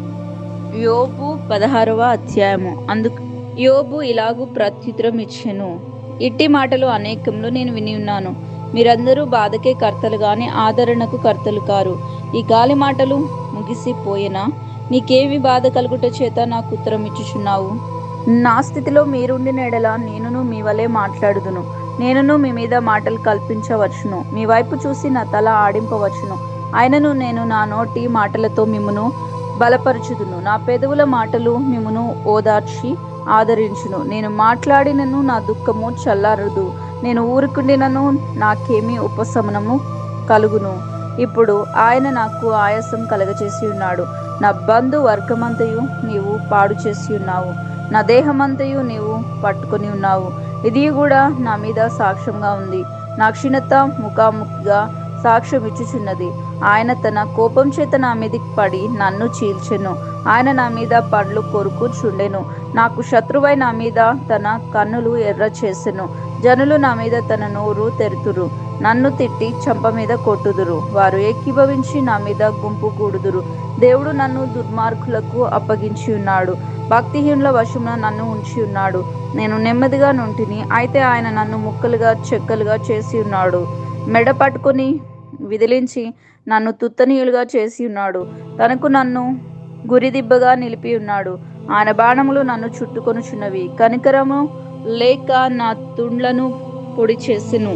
యోబు 16వ అధ్యాయము. అందుకు యోబు ఇలాగు ప్రత్యుత్తరం ఇచ్చెను: ఇట్టి మాటలు అనేకములు నేను విని ఉన్నాను. మీరందరూ బాధకే కర్తలు గాని ఆదరణకు కర్తలు కారు. ఈ గాలి మాటలు ముగిసిపోయేనా? నీకేమి బాధ కలుగుట చేత నాకు ఉత్తరం ఇచ్చుచున్నావు? నా స్థితిలో మీరుండిన ఎడల నేనును మీ వలె మాట్లాడుదును. నేనును మీ మీద మాటలు కల్పించవచ్చును. మీ వైపు చూసి నా తల ఆడింపవచ్చును. అయినను నేను నా నోటి మాటలతో మిమ్మును బలపరచుదును. నా పెదవుల మాటలు మిమ్మును ఓదార్చి ఆదరించును. నేను మాట్లాడినను నా దుఃఖము చల్లారదు. నేను ఊరుకుండినను నాకేమీ ఉపశమనము కలుగును. ఇప్పుడు ఆయన నాకు ఆయాసం కలగచేసి ఉన్నాడు. నా బంధు వర్గమంతయు నీవు పాడు చేసి ఉన్నావు. నా దేహమంతయు నీవు పట్టుకొని ఉన్నావు. ఇది కూడా నా మీద సాక్ష్యంగా ఉంది. నా క్షీణత ముఖాముఖిగా సాక్ష్యం ఇచ్చుచున్నది. ఆయన తన కోపం చేత నా మీదకి పడి నన్ను చీల్చెను. ఆయన నా మీద పండ్లు కొరుకుచుండెను. నాకు శత్రువై నా మీద తన కన్నులు ఎర్ర చేసెను. జనులు నా మీద తన నోరు తెరుతురు. నన్ను తిట్టి చంప మీద కొట్టుదురు. వారు ఏకీభవించి నా మీద గుంపు కూడుదురు. దేవుడు నన్ను దుర్మార్గులకు అప్పగించి ఉన్నాడు. భక్తిహీనుల వశమున నన్ను ఉంచి ఉన్నాడు. నేను నెమ్మదిగా నుంటిని, అయితే ఆయన నన్ను ముక్కలుగా చెక్కలుగా చేసి ఉన్నాడు. మెడ పట్టుకొని విదిలించి నన్ను తుత్తనీయులుగా చేసి ఉన్నాడు. తనకు నన్ను గురిదిబ్బగా నిలిపి ఉన్నాడు. ఆయన బాణములు నన్ను చుట్టుకొనుచున్నవి. కనికరము లేక నా తుండ్లను పొడి చేసెను.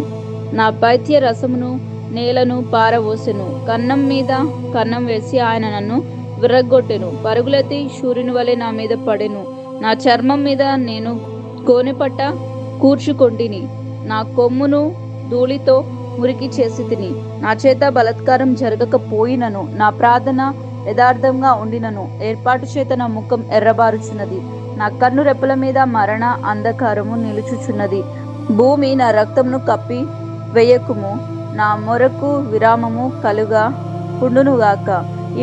నా పైత్య రసమును నేలను పారవోసెను. కన్నం మీద కన్నం వేసి ఆయన నన్ను విర్రగొట్టెను. పరుగులెత్తి సూర్యుని వలె నా మీద పడెను. నా చర్మం మీద నేను కోనెపట్ట కూర్చుకొంటిని. నా కొమ్మును ధూళితో మురికి చేసి తిని. నా చేత బలత్కారం జరగకపోయినను, నా ప్రార్థన యథార్థంగా ఉండినను, ఏర్పాటు చేత నా ముఖం ఎర్రబారుచున్నది. నా కన్ను రెప్పల మీద మరణ అంధకారము నిలుచుచున్నది. భూమి నా రక్తమును కప్పి వేయకుము. నా మొరకు విరామము కలుగా కుండునుగాక.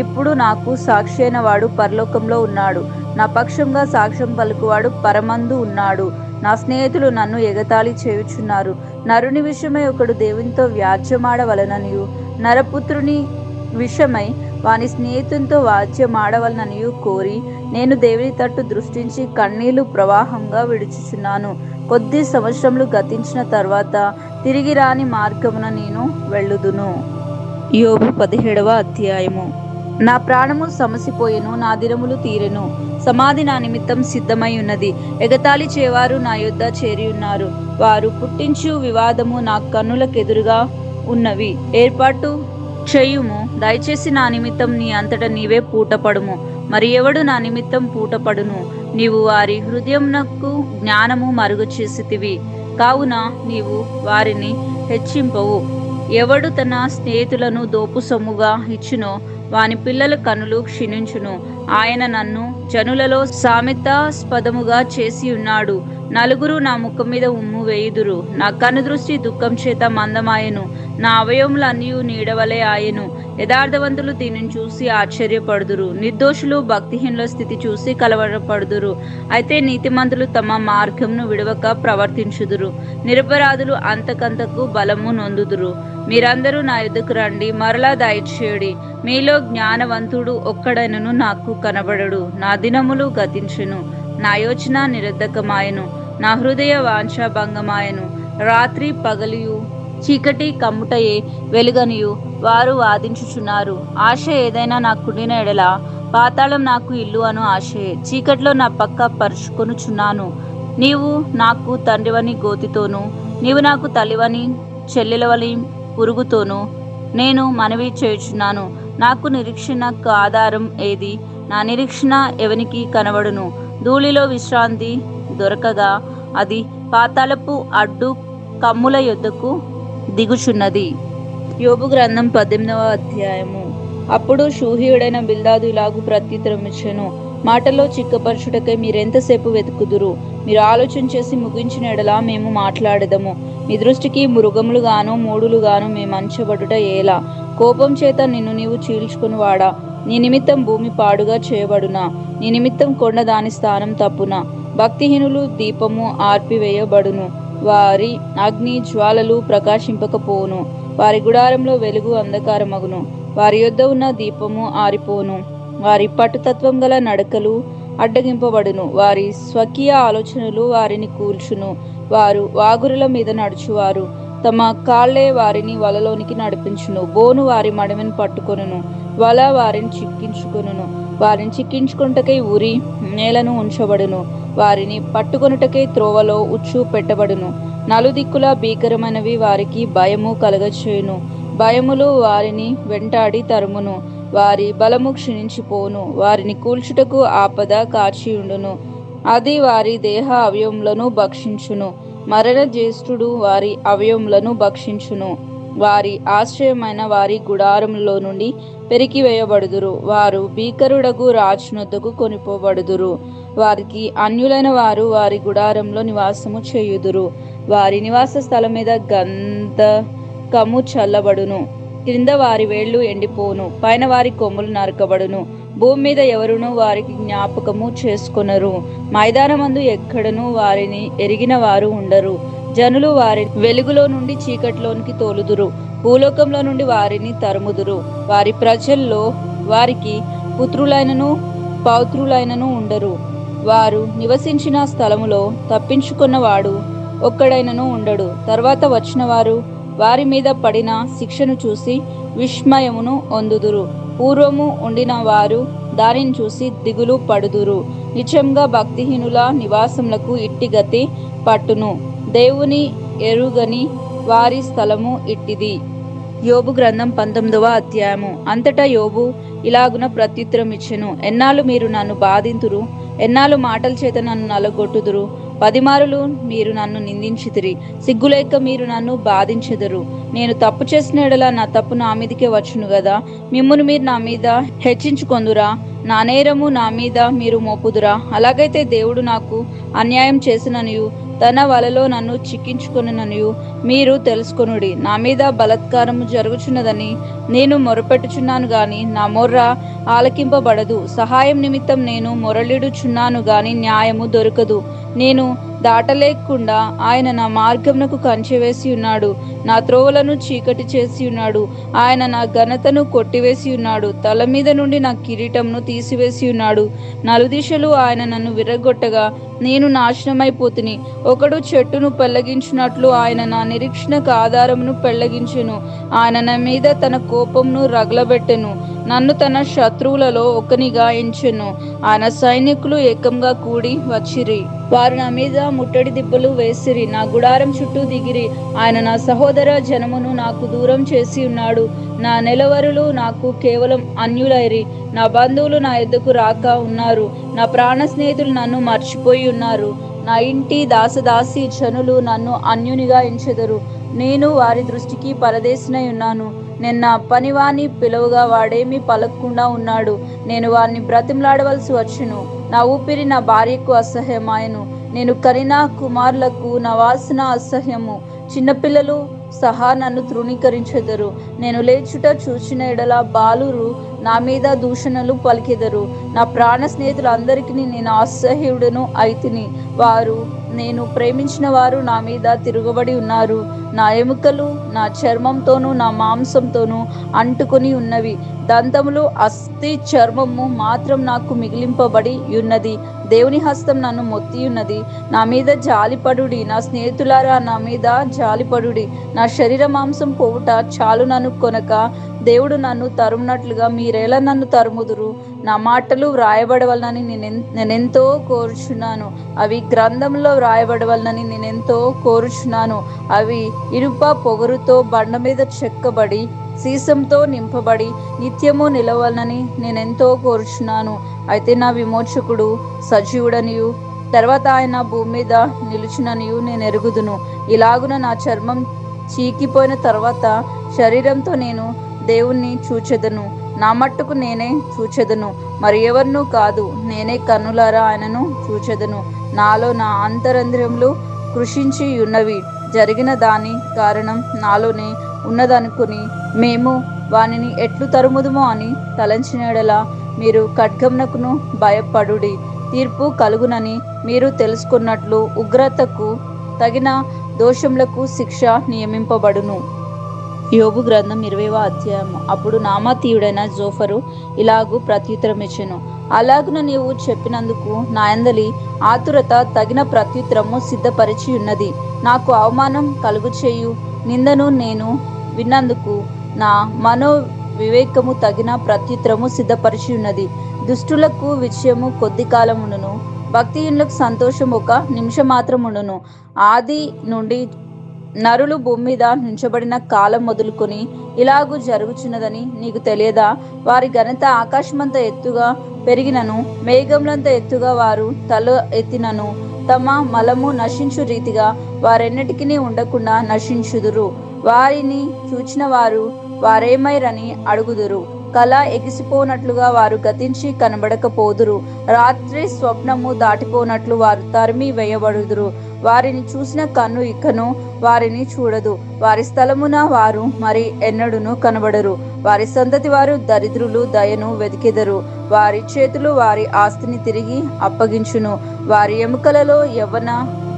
ఇప్పుడు నాకు సాక్షి అయిన వాడు పరలోకంలో ఉన్నాడు. నా పక్షంగా సాక్ష్యం పలుకువాడు పరమందు ఉన్నాడు. నా స్నేహితులు నన్ను ఎగతాళి చేయుచున్నారు. నరుని విషయమై ఒకడు దేవునితో వ్యాజ్యమాడవలననియు, నరపుత్రుని విషయమై వాని స్నేహితునితో వ్యాజ్యమాడవలననియు కోరి, నేను దేవుని తట్టు దృష్టించి కన్నీళ్లు ప్రవాహంగా విడుచుచున్నాను. కొద్ది సంవత్సరములు గతించిన తర్వాత తిరిగి రాని మార్గమున నేను వెళ్ళుదును. యోబు 17వ అధ్యాయము. నా ప్రాణము సమసిపోయెను, నా దినములు తీరెను. సమాధి నా నిమిత్తం సిద్ధమై ఉన్నది. ఎగతాళి చేవారు నా యొద్ద చేరి ఉన్నారు. వారు పుట్టించు వివాదము నా కన్నులకెదురుగా ఉన్నవి. ఏర్పాటు చేయుము, దయచేసి నా నిమిత్తం నీ అంతట నీవే పూటపడుము. మరి ఎవడు నా నిమిత్తం పూటపడును? నీవు వారి హృదయమునకు జ్ఞానము మరుగు చేసితివి, కావున నీవు వారిని హెచ్చింపవు. ఎవడు తన స్నేహితులను దోపు సొమ్ముగా ఇచ్చునో వాని పిల్లల కనులు క్షీణించును. ఆయన నన్ను జనులలో సామెతాస్పదముగా చేసి ఉన్నాడు. నలుగురు నా ముఖం మీద ఉమ్ము వేయుదురు. నా కను దృష్టి దుఃఖం చేత మందమాయెను. నా అవయవములన్నీ నీడవలే ఆయెను. యథార్థవంతులు దీనిని చూసి ఆశ్చర్యపడుదురు. నిర్దోషులు భక్తిహీనుల స్థితి చూసి కలవరపడుదురు. అయితే నీతిమంతులు తమ మార్గంను విడవక ప్రవర్తించుదురు. నిరపరాధులు అంతకంతకు బలము నొందుదురు. మీరందరూ నా యొద్దకు రండి, మరలా దయచేయుడి. మీలో జ్ఞానవంతుడు ఒక్కడైనను నాకు కనబడడు. నా దినములు గతించెను, నా యోచన నిరర్ధకమాయెను, నా హృదయ వాంఛ భంగమాయెను. రాత్రి పగలియు చీకటి కమ్ముటయే వెలుగనియు వారు వాదించుచున్నారు. ఆశ ఏదైనా నాకుండిన ఎడల పాతాళం నాకు ఇల్లు అను ఆశయే. చీకట్లో నా పక్క పరుచుకొనుచున్నాను. నీవు నాకు తండ్రివని గోతితోను, నీవు నాకు తల్లివని చెల్లెలవని పురుగుతోను నేను మనవి చేయుచున్నాను. నాకు నిరీక్షణకు ఆధారం ఏది? నా నిరీక్షణ ఎవనికి కనబడును? ధూళిలో విశ్రాంతి దొరకగా అది పాతాళపు అడ్డు కమ్ముల యొద్దకు దిగుచున్నది. యోబు గ్రంథం 18వ అధ్యాయము. అప్పుడు షూహీయుడైన బిల్దాదు ఇలాగు ప్రత్యుత్తరం ఇచ్చెను: మాటల్లో చిక్కపరచుటకై మీరెంతసేపు వెతుకుదురు? మీరు ఆలోచన చేసి ముగించిన ఎడలా మేము మాట్లాడెదము. మీ దృష్టికి మృగములుగాను మూఢులుగాను మేము అంచబడుట ఎలా? కోపం చేత నిన్ను నీవు చీల్చుకునివాడా, నీ నిమిత్తం భూమి పాడుగా చేయబడునా? నీ నిమిత్తం కొండ దాని స్థానం తప్పునా? భక్తిహీనులు దీపము ఆర్పివేయబడును, వారి అగ్ని జ్వాలలు ప్రకాశింపకపోవును. వారి గుడారంలో వెలుగు అంధకారమగును, వారి యొద్ద ఉన్న దీపము ఆరిపోను. వారి పట్టుతత్వం గల నడకలు అడ్డగింపబడును, వారి స్వకీయ ఆలోచనలు వారిని కూల్చును. వారు వాగురుల మీద నడుచువారు, తమ కాళ్లే వారిని వలలోనికి నడిపించును. బోను వారి మడమెను పట్టుకొనును, వల వారిని చిక్కించుకొనును. వారిని చిక్కించుకొనుటకై ఉరి నేలను ఉంచబడును, వారిని పట్టుకొనుటకై త్రోవలో ఉచ్చు పెట్టబడును. నలుదిక్కుల భీకరమైనవి వారికి భయము కలగచేయును, భయములు వారిని వెంటాడి తరుమును. వారి బలము క్షీణించిపోను, వారిని కూల్చుటకు ఆపద కాచియుండును, అది వారి దేహ అవయవములను భక్షించును. మరణ జ్యేష్ఠుడు వారి అవయవములను భక్షించును. వారి ఆశ్రయమైన వారి గుడారములో నుండి పెరికివేయబడుదురు. వారు భీకరుడగు రాజునొద్దకు కొనిపోబడుదురు. వారికి అన్యులైన వారు వారి గుడారంలో నివాసము చేయుదురు. వారి నివాస స్థలం మీద గంధకము చల్లబడును. క్రింద వారి వేళ్లు ఎండిపోను, పైన వారి కొమ్ములు నరకబడును. భూమి మీద ఎవరునూ వారికి జ్ఞాపకము చేసుకొనరు. మైదానమందు ఎక్కడనూ వారిని ఎరిగిన వారు ఉండరు. జనులు వారి వెలుగులో నుండి చీకటిలోనికి తోలుదురు, భూలోకంలో నుండి వారిని తరుముదురు. వారి ప్రజల్లో వారికి పుత్రులైనను పౌత్రులైనను ఉండరు. వారు నివసించిన స్థలములో తప్పించుకున్నవాడు ఒక్కడైనను ఉండడు. తర్వాత వచ్చిన వారు వారి మీద పడిన శిక్షను చూసి విస్మయమును పొందుదురు. పూర్వము ఉండిన వారు దానిని చూసి దిగులు పడుదురు. నిజంగా భక్తిహీనుల నివాసములకు ఇట్టి గతి పట్టును, దేవుని ఎరుగని వారి స్థలము ఇట్టిది. యోబు గ్రంథం 19వ అధ్యాయము. అంతటా యోబు ఇలాగున ప్రత్యుత్తరం ఇచ్చెను. ఎన్నాళ్ళు మీరు నన్ను బాధింతురు? ఎన్నాళ్ళు మాటల చేత నన్ను నలగొట్టుదురు? 10 మారులు మీరు నన్ను నిందించితిరి, సిగ్గులేక మీరు నన్ను బాధించెదరు. నేను తప్పు చేసిన ఎడల నా తప్పు నా మీదకే వచ్చును గదా. మిమ్మును మీరు నా మీద హెచ్చించుకొందురా? నా నేరము నా మీద మీరు మోపుదురా? అలాగైతే దేవుడు నాకు అన్యాయం చేసిననియు తన వలలో నన్ను చిక్కించుకొనుననియు మీరు తెలుసుకొనుడి. నా మీద బలాత్కారము జరుగుచున్నదని నేను మొరపెట్టుచున్నాను గాని నా మొర్ర ఆలకింపబడదు. సహాయం నిమిత్తం నేను మొరలిడుచున్నాను గాని న్యాయము దొరకదు. నేను దాటలేకుండా ఆయన నా మార్గమునకు కంచె వేసి ఉన్నాడు, నా త్రోవలను చీకటి చేసి ఉన్నాడు. ఆయన నా ఘనతను కొట్టివేసి ఉన్నాడు, తల మీద నుండి నా కిరీటమును తీసివేసి ఉన్నాడు. నలుదిశలు ఆయన నన్ను విరగొట్టగా నేను నాశనమైపోతుని. ఒకడు చెట్టును పెళ్లగించినట్లు ఆయన నా నిరీక్షణకు ఆధారమును పెళ్లగించెను. ఆయన నా మీద తన కోపమును రగలబెట్టెను, నన్ను తన శత్రువులలో ఒకనిగా ఎంచెను. ఆయన సైనికులు ఏకంగా కూడి వచ్చిరి, వారు నా మీద ముట్టడి దిబ్బలు వేసిరి, నా గుడారం చుట్టూ దిగిరి. ఆయన నా సహోదర జనమును నాకు దూరం చేసి ఉన్నాడు. నా నెలవరులు నాకు కేవలం అన్యులైరి, నా బంధువులు నా యొద్దకు రాక ఉన్నారు. నా ప్రాణ స్నేహితులు నన్ను మర్చిపోయి ఉన్నారు. నా ఇంటి దాసదాసి జనులు నన్ను అన్యునిగా ఎంచెదరు. నేను వారి దృష్టికి పరదేశినై ఉన్నాను. నేను నా పనివాణ్ణి పిలువగా వాడేమీ పలకకుండా ఉన్నాడు. నేను వారిని బ్రతిమలాడవలసి వచ్చును. నా ఊపిరి నా భార్యకు అసహ్యమాయను, నేను కనిన కుమారులకు నా వాసన అసహ్యము. చిన్నపిల్లలు సహా నన్ను తృణీకరించెదరు. నేను లేచుట చూచిన ఎడల బాలురు నా మీద దూషణలు పలికెదరు. నా ప్రాణ స్నేహితులందరికీ నేను అసహ్యుడను అయితిని. వారు నేను ప్రేమించిన వారు నా మీద తిరగబడి ఉన్నారు. నా ఎముకలు నా చర్మంతోనూ నా మాంసంతోనూ అంటుకొని ఉన్నవి. దంతములు అస్థి చర్మము మాత్రం నాకు మిగిలింపబడి ఉన్నది. దేవుని హస్తం నన్ను మొత్తి ఉన్నది. నా మీద జాలిపడుడి, నా స్నేహితులారా నా మీద జాలిపడుడి. నా శరీర మాంసం పోవుట చాలు నన్ను కొనక దేవుడు నన్ను తరుమునట్లుగా మీరెలా నన్ను తరుముదురు? నా మాటలు వ్రాయబడవలనని నేనెంతో కోరుచున్నాను, అవి గ్రంథంలో వ్రాయబడవలనని నేనెంతో కోరుచున్నాను. అవి ఇనుప పొగరుతో బండ మీద చెక్కబడి సీసంతో నింపబడి నిత్యము నిలవాలని నేనెంతో కోరుచున్నాను. అయితే నా విమోచకుడు సజీవుడనియు తర్వాత ఆయన భూమి మీద నిలుచుననియు నేను ఎరుగుదును. ఇలాగున నా చర్మం చీకిపోయిన తర్వాత శరీరంతో నేను దేవుణ్ణి చూచెదను. నా మట్టుకు నేనే చూచెదను, మరి ఎవరినూ కాదు. నేనే కన్నులారా ఆయనను చూచెదను. నాలో నా అంతరంద్రియములు కృషించి ఉన్నవి. జరిగిన దాని కారణం నాలోనే ఉన్నదనుకుని మేము వానిని ఎట్లు తరుముదుమో అని తలంచినడలా మీరు ఖడ్గమునకును భయపడుడి. తీర్పు కలుగునని మీరు తెలుసుకున్నట్లు ఉగ్రతకు తగిన దోషములకు శిక్ష నియమింపబడును. యోబు గ్రంథం 20వ అధ్యాయము. అప్పుడు నామాతీయుడైన జోఫరు ఇలాగు ప్రత్యుత్తరమిచ్చెను: అలాగున నీవు చెప్పినందుకు నాయందలి ఆతురత తగిన ప్రత్యుత్తరము సిద్ధపరిచి ఉన్నది. నాకు అవమానం కలుగుచేయు నిందను నేను విన్నందుకు నా మనో వివేకము తగిన ప్రత్యుత్తరము సిద్ధపరిచి ఉన్నది. దుష్టులకు విజయము కొద్ది కాలముండును, భక్తిహీనులకు సంతోషం ఒక నిమిషం మాత్రముండును. ఆది నుండి నరులు భూమి మీద నుంచబడిన కాలం మొదలుకొని ఇలాగూ జరుగుచున్నదని నీకు తెలియదా? వారి ఘనత ఆకాశమంత ఎత్తుగా పెరిగినను, మేఘములంత ఎత్తుగా వారు తల ఎత్తినను, తమ మలము నశించు రీతిగా వారెన్నటికీ ఉండకుండా నశించుదురు. వారిని చూచిన వారు వారేమైరని అడుగుదురు. కళ ఎగిసిపోనట్లుగా వారు గతించి కనబడకపోదురు. రాత్రి స్వప్నము దాటిపోనట్లు వారు తరిమి వేయబడుదురు. వారిని చూసిన కన్ను ఇకను వారిని చూడదు. వారి స్థలమున వారు మరి ఎన్నడూను కనబడరు. వారి సంతతి వారు దరిద్రులు దయను వెతికెదరు. వారి చేతులు వారి ఆస్తిని తిరిగి అప్పగించును. వారి ఎముకలలో యవ్వన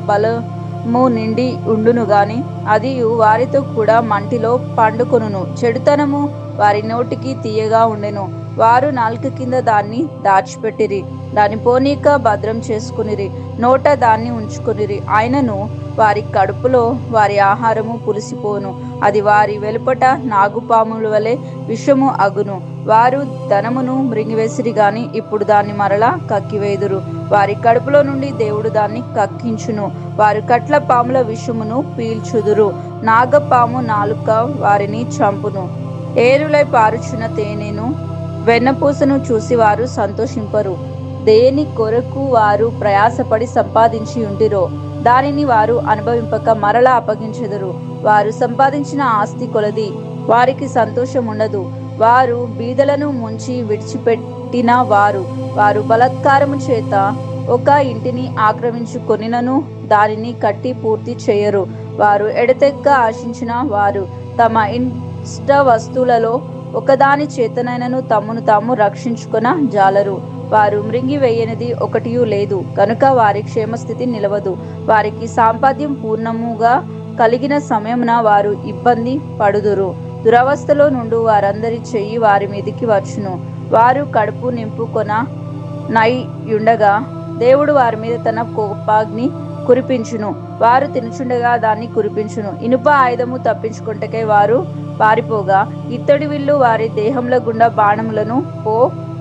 బలము నిండి ఉండును గాని అది వారితో కూడా మంటిలో పండుకొనును. చెడుతనము వారి నోటికి తీయగా ఉండెను. వారు నాలుక కింద దాన్ని దాచిపెట్టిరి, దాన్ని పోనీక భద్రం చేసుకునిరి, నోట దాన్ని ఉంచుకునిరి. ఆయనను వారి కడుపులో వారి ఆహారము పులిసిపోను, అది వారి వెలుపట నాగుపాముల వలె విషము అగును. వారు ధనమును మృంగివేసిరి గాని ఇప్పుడు దాన్ని మరలా కక్కివేయుదురు. వారి కడుపులో నుండి దేవుడు దాన్ని కక్కించును. వారు కట్ల పాముల విషమును పీల్చుదురు. నాగపాము నాలుక వారిని చంపును. ఏరులై పారుచున్న తేనెను వెన్నపూసను చూసి వారు సంతోషింపరు. దేని కొరకు వారు ప్రయాసపడి సంపాదించి ఉంటిరో దానిని వారు అనుభవింపక మరలా అప్పగించెదరు. వారు సంపాదించిన ఆస్తి కొలది వారికి సంతోషం ఉండదు. వారు బీదలను ముంచి విడిచిపెట్టిన వారు బలాత్కారము చేత ఒక ఇంటిని ఆక్రమించుకొనినను దానిని కట్టి పూర్తి చేయరు. వారు ఎడతెక్క ఆశించిన వారు తమ ఇష్ట వస్తువులలో ఒకదాని చేతనైనను తమను తాము రక్షించుకొన జాలరు. వారు మృంగివేయనిది ఒకటియూ లేదు కనుక వారి క్షేమస్థితి నిలవదు. వారికి సాంపాద్యం పూర్ణముగా కలిగిన సమయమున వారు ఇబ్బంది పడుదురు. దురవస్థలో నుండి వారందరి చెయ్యి వారి మీదికి వచ్చును. వారు కడుపు నింపుకొన నైయుండగా దేవుడు వారి మీద తన కోపాగ్ని కురిపించును. వారు తినుచుండగా దాన్ని కురిపించును. ఇనుప ఆయుధము తప్పించుకుంటకై వారు పారిపోగా ఇత్తడి విల్లు వారి దేహంలో గుండా బాణములను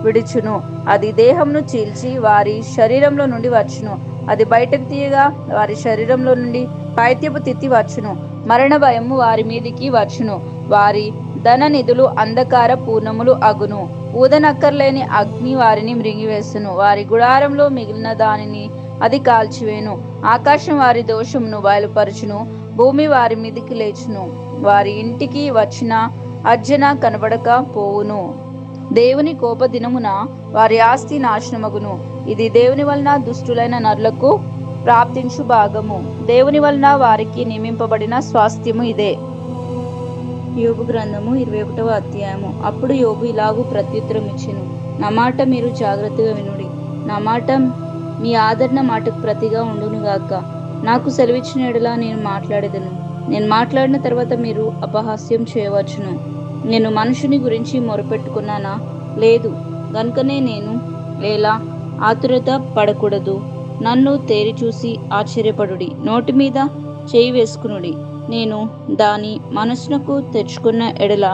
విడుచును. అది దేహంను చీల్చి వారి శరీరంలో నుండి వచ్చును. అది బయటకు తీయగా వారి శరీరంలో నుండి పైత్యపు తిత్తి వచ్చును. మరణ భయము వారి మీదికి వచ్చును. వారి ధన నిధులు అంధకార పూర్ణములు అగును. ఊదనక్కర్లేని అగ్ని వారిని మృంగివేస్తును. వారి గుడారంలో మిగిలిన దానిని అది కాల్చివేను. ఆకాశం వారి దోషమును బయలుపరచును. భూమి వారి మీదికి లేచును. వారి ఇంటికి వచ్చిన అర్జన కనబడక పోవును. దేవుని కోప దినమున వారి ఆస్తి నాశనమగును. ఇది దేవుని వలన దుష్టులైన నరులకు ప్రాప్తించు భాగము. దేవుని వలన వారికి నియమింపబడిన స్వాస్థ్యము ఇదే. యోబు గ్రంథము 21వ అధ్యాయము. అప్పుడు యోబు ఇలాగూ ప్రత్యుత్తరం ఇచ్చెను: నా మాట మీరు జాగ్రత్తగా వినుడి. నా మాట మీ ఆదరణ మాటకు ప్రతిగా ఉండునుగాక. నాకు సెలవిచ్చిన ఎడలా నేను మాట్లాడేదను. నేను మాట్లాడిన తర్వాత మీరు అపహాస్యం చేయవచ్చును. నేను మనుషుని గురించి మొరపెట్టుకున్నానా? లేదు. గనుకనే నేను ఎలా ఆతురత పడకూడదు. నన్ను తేరి చూసి ఆశ్చర్యపడుడి. నోటి మీద చేయి వేసుకునుడి. నేను దాని మనసునకు తెచ్చుకున్న ఎడల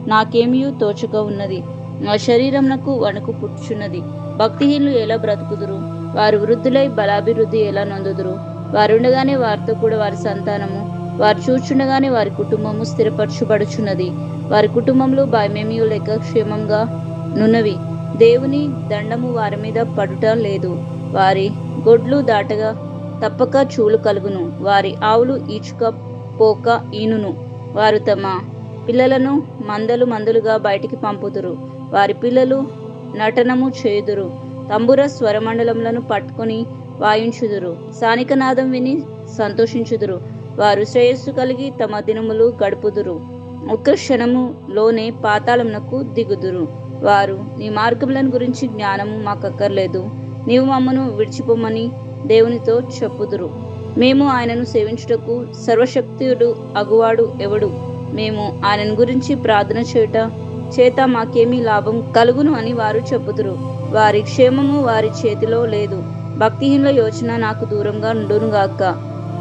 నాకేమీ తోచక ఉన్నది. నా శరీరమునకు వణుకు పుట్టుచున్నది. భక్తిహీనులు ఎలా బ్రతుకుదురు? వారు వృద్ధులై బలాభివృద్ధి ఎలా నొందుదురు? వారుండగానే వారితో కూడా వారి సంతానము, వారు చూచుండగానే వారి కుటుంబము స్థిరపరచబడుచున్నది. వారి కుటుంబంలో భయమేమీ లేక క్షేమంగా నున్నవి. దేవుని దండము వారి మీద పడుట లేదు. వారి గొడ్లు దాటగా తప్పక చూలు కలుగును. వారి ఆవులు ఈచుక పోక ఈనును. వారు తమ పిల్లలను మందలుగా బయటికి పంపుదురు. వారి పిల్లలు నటనము చేయుదురు, తంబుర స్వరమండలములను పట్టుకొని వాయించుదురు, సానికనాదం విని సంతోషించుదురు. వారు శ్రేయస్సు కలిగి తమ దినములు గడుపుదురు, ఒక్క క్షణములోనే పాతాళమునకు దిగుదురు. వారు నీ మార్గములను గురించి జ్ఞానము మాకక్కర్లేదు, నీవు మమ్మను విడిచిపోమని దేవునితో చెప్పుదురు. మేము ఆయనను సేవించుటకు సర్వశక్తుడు అగువాడు ఎవడు? మేము ఆయనను గురించి ప్రార్థన చేత మాకేమీ లాభం కలుగును అని వారు చెప్పుదురు. వారి క్షేమము వారి చేతిలో లేదు. భక్తిహీనుల యోచన నాకు దూరంగా నుండునుగాక.